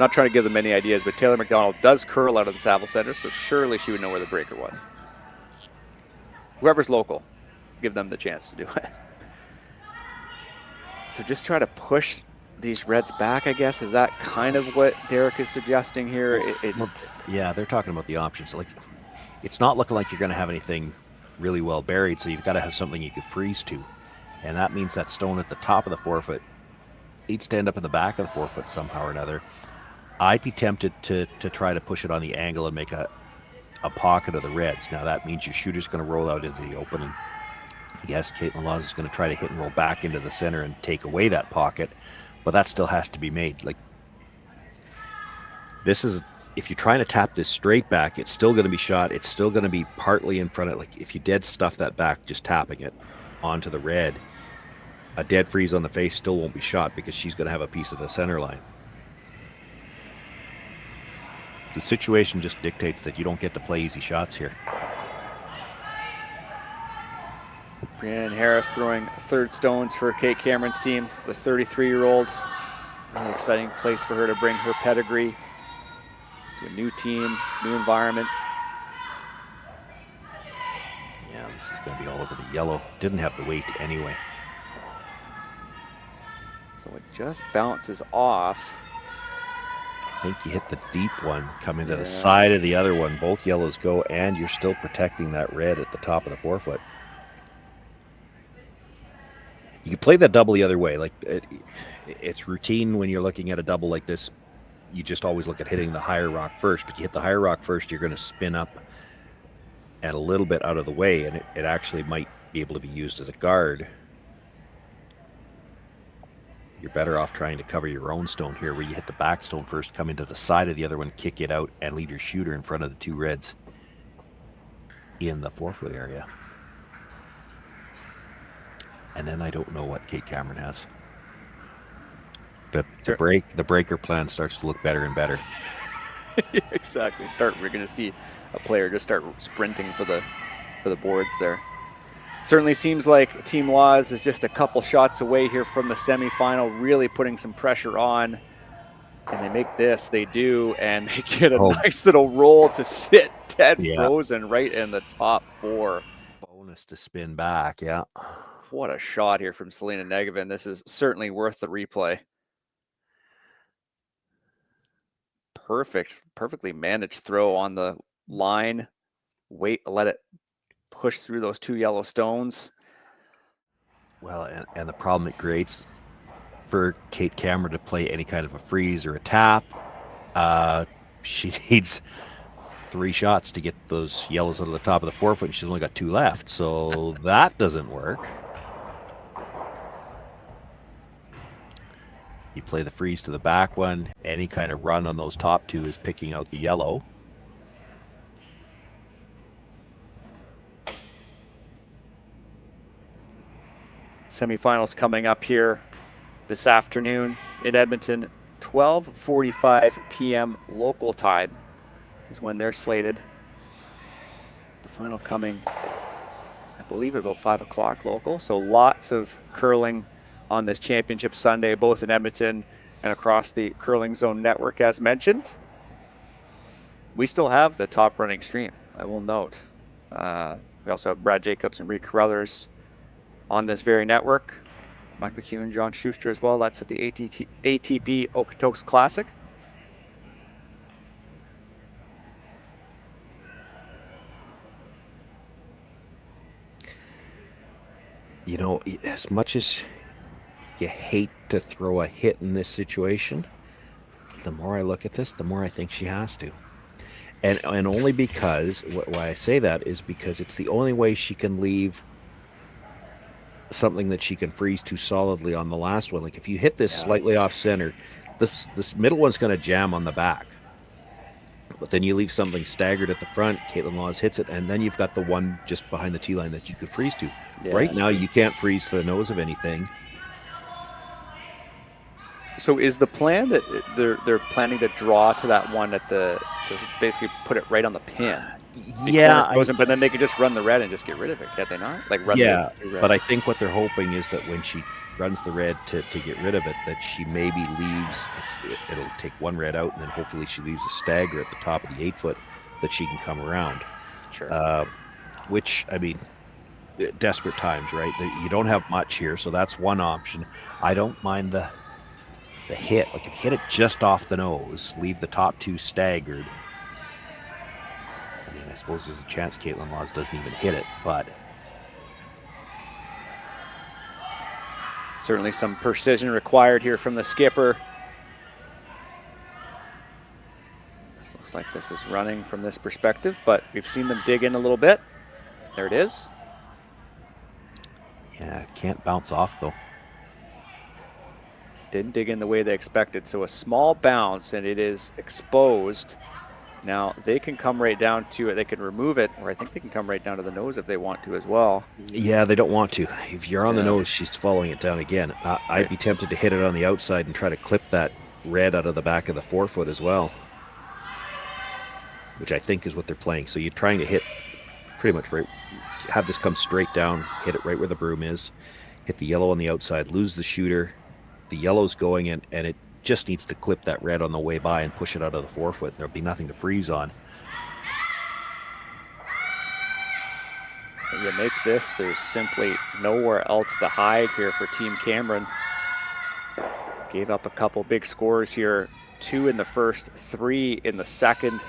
Not trying to give them any ideas, but Taylor McDonald does curl out of the Saville Center, so surely she would know where the breaker was. Whoever's local, give them the chance to do it. So just try to push these reds back, I guess. Is that kind of what Derek is suggesting here? Well, yeah, they're talking about the options. Like, it's not looking like you're going to have anything really well buried, so you've got to have something you could freeze to. And that means that stone at the top of the 4 foot needs to end up in the back of the 4 foot somehow or another. I'd be tempted to try to push it on the angle and make a pocket of the reds. Now that means your shooter's going to roll out into the open, and yes, Kaitlyn Laws is going to try to hit and roll back into the center and take away that pocket, but that still has to be made. Like, this is, if you're trying to tap this straight back, it's still going to be shot. It's still going to be partly in front of, like, if you dead stuff that back, just tapping it onto the red, a dead freeze on the face still won't be shot because she's going to have a piece of the center line. The situation just dictates that you don't get to play easy shots here. Brianne Harris throwing third stones for Kate Cameron's team. The 33-year-old. Really exciting place for her to bring her pedigree to a new team, new environment. Yeah, this is going to be all over the yellow. Didn't have the weight anyway. So it just bounces off. I think you hit the deep one coming to the side of the other one. Both yellows go, and you're still protecting that red at the top of the 4 foot. You can play that double the other way. Like, it's routine when you're looking at a double like this. You just always look at hitting the higher rock first. But you hit the higher rock first, you're going to spin up and a little bit out of the way, and it actually might be able to be used as a guard. You're better off trying to cover your own stone here, where you hit the back stone first, come into the side of the other one, kick it out, and leave your shooter in front of the two reds in the 4 foot area. And then I don't know what Kate Cameron has. But the breaker plan starts to look better and better. Yeah, exactly. We're going to see a player just start sprinting for the boards there. Certainly seems like Team Laws is just a couple shots away here from the semifinal, really putting some pressure on. And they make this, they do, and they get a nice little roll to sit dead frozen right in the top 4. Bonus to spin back, yeah. What a shot here from Selena Negevin. This is certainly worth the replay. Perfectly managed throw on the line. Wait, let it push through those 2 yellow stones. Well, and the problem it creates for Kate Cameron to play any kind of a freeze or a tap, she needs 3 shots to get those yellows out of the top of the forefoot, and she's only got 2 left, so that doesn't work. You play the freeze to the back one. Any kind of run on those top 2 is picking out the yellow. Semifinals coming up here this afternoon in Edmonton. 12:45 p.m. local time is when they're slated. The final coming, I believe, about 5 o'clock local. So lots of curling on this championship Sunday, both in Edmonton and across the Curling Zone network, as mentioned. We still have the top running stream, I will note. We also have Brad Jacobs and Reed Carruthers on this very network. Mike McHugh, John Schuster as well. That's at the ATP Okotoks Classic. You know, as much as you hate to throw a hit in this situation, the more I look at this, the more I think she has to. And only because, why I say that is because it's the only way she can leave something that she can freeze too solidly on the last one. Like if you hit this slightly off center, this middle one's going to jam on the back. But then you leave something staggered at the front, Kaitlyn Lawes hits it, and then you've got the one just behind the tee line that you could freeze to. Yeah. Right now, you can't freeze to the nose of anything. So is the plan that they're planning to draw to that one at to basically put it right on the pin? Yeah, But then they could just run the red and just get rid of it, can't they not? Like run the red. But I think what they're hoping is that when she runs the red to get rid of it, that she maybe leaves, it'll take 1 red out, and then hopefully she leaves a stagger at the top of the 8-foot that she can come around. Sure. Which, I mean, desperate times, right? You don't have much here, so that's one option. I don't mind the hit. Like if you hit it just off the nose, leave the top 2 staggered. I mean, I suppose there's a chance Kaitlyn Lawes doesn't even hit it, but certainly some precision required here from the skipper. This looks like this is running from this perspective, but we've seen them dig in a little bit. There it is. Yeah, can't bounce off though. Didn't dig in the way they expected, so a small bounce and it is exposed. Now they can come right down to it. They can remove it, or I think they can come right down to the nose if they want to as well. Yeah, they don't want to. If you're on the nose, she's following it down again. I'd be tempted to hit it on the outside and try to clip that red out of the back of the forefoot as well, which I think is what they're playing. So you're trying to hit pretty much right, have this come straight down, hit it right where the broom is, hit the yellow on the outside, lose the shooter, the yellow's going in, and it just needs to clip that red on the way by and push it out of the forefoot. There'll be nothing to freeze on. You make this, there's simply nowhere else to hide here for Team Cameron. Gave up a couple big scores here, 2 in the first, 3 in the second.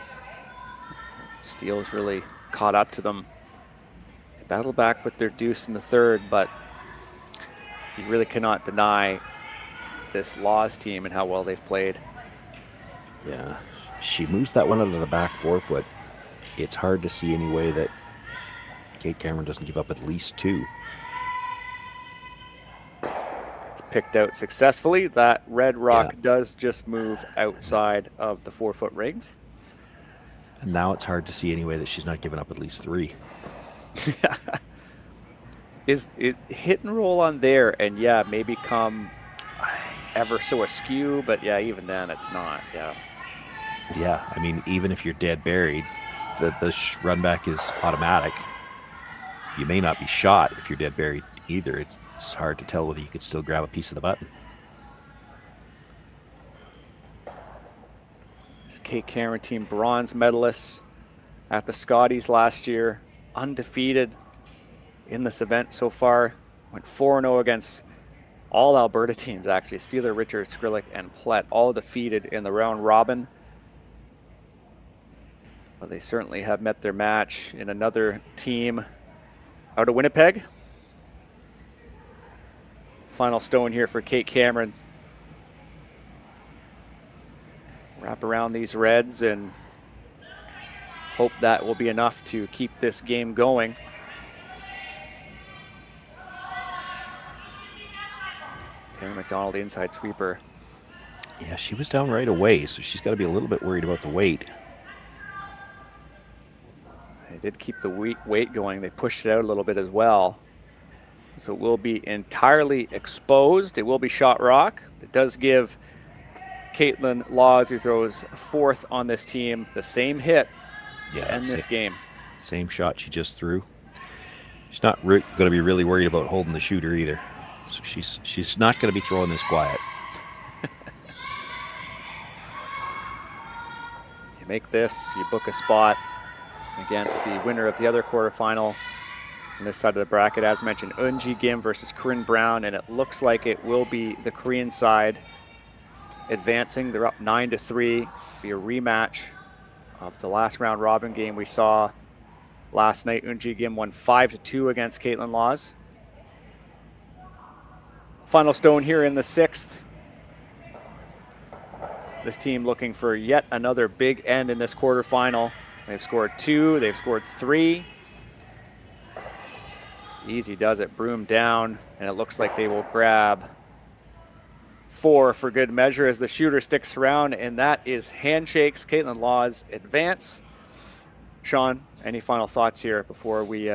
Steele's really caught up to them. They battled back with their deuce in the third, but you really cannot deny this Lawes team and how well they've played. Yeah, she moves that one out of the back forefoot. It's hard to see any way that Kate Cameron doesn't give up at least 2. It's picked out successfully. That red rock does just move outside of the 4-foot rings. And now it's hard to see any way that she's not giving up at least 3. Is it hit and roll on there, and maybe come ever so askew, but even then it's not. Yeah, I mean, even if you're dead buried, the run back is automatic. You may not be shot if you're dead buried either. It's hard to tell whether you could still grab a piece of the button. This Kate Cameron team, bronze medalists at the Scotties last year, undefeated in this event so far. Went 4-0 against all Alberta teams, actually. Steeler, Richard, Skrlik, and Plett, all defeated in the round robin. But they certainly have met their match in another team out of Winnipeg. Final stone here for Kate Cameron. Wrap around these reds and hope that will be enough to keep this game going. Taylor McDonald, the inside sweeper. Yeah, she was down right away, so she's got to be a little bit worried about the weight. They did keep the weight going. They pushed it out a little bit as well. So it will be entirely exposed. It will be shot rock. It does give Kaitlyn Laws, who throws fourth on this team, the same hit in this game. Same shot she just threw. She's not going to be really worried about holding the shooter either. So she's not going to be throwing this quiet. You make this, you book a spot against the winner of the other quarterfinal on this side of the bracket. As mentioned, Eunji Kim versus Corinne Brown, and it looks like it will be the Korean side advancing. They're up 9-3. Be a rematch of the last round robin game we saw last night. Eunji Kim won 5-2 against Kaitlyn Laws. Final stone here in the 6th. This team looking for yet another big end in this quarterfinal. They've scored 2, they've scored 3. Easy does it, Broom down, and it looks like they will grab 4 for good measure as the shooter sticks around, and that is handshakes. Kaitlyn Laws advance. Sean, any final thoughts here before we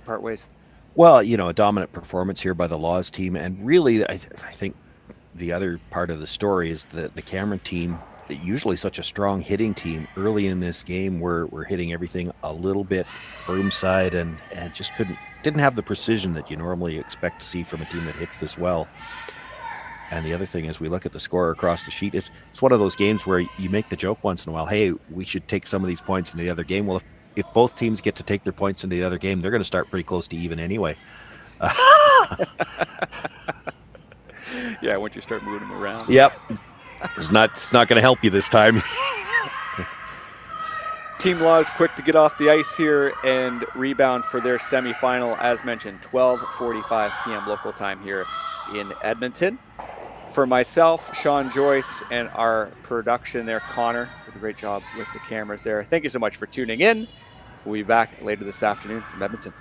part ways? Well, you know, a dominant performance here by the Laws team, and really, I think the other part of the story is the Cameron team, usually such a strong hitting team, early in this game we're hitting everything a little bit Broom side and just didn't have the precision that you normally expect to see from a team that hits this well. And the other thing is, we look at the score across the sheet. It's one of those games where you make the joke once in a while, hey, we should take some of these points in the other game. Well, if both teams get to take their points in the other game, they're going to start pretty close to even anyway. Yeah, once you start moving them around. Yep. It's not going to help you this time. Team Laws quick to get off the ice here and rebound for their semifinal. As mentioned, 12:45 p.m. local time here in Edmonton. For myself, Sean Joyce, and our production there, Connor, did a great job with the cameras there. Thank you so much for tuning in. We'll be back later this afternoon from Edmonton.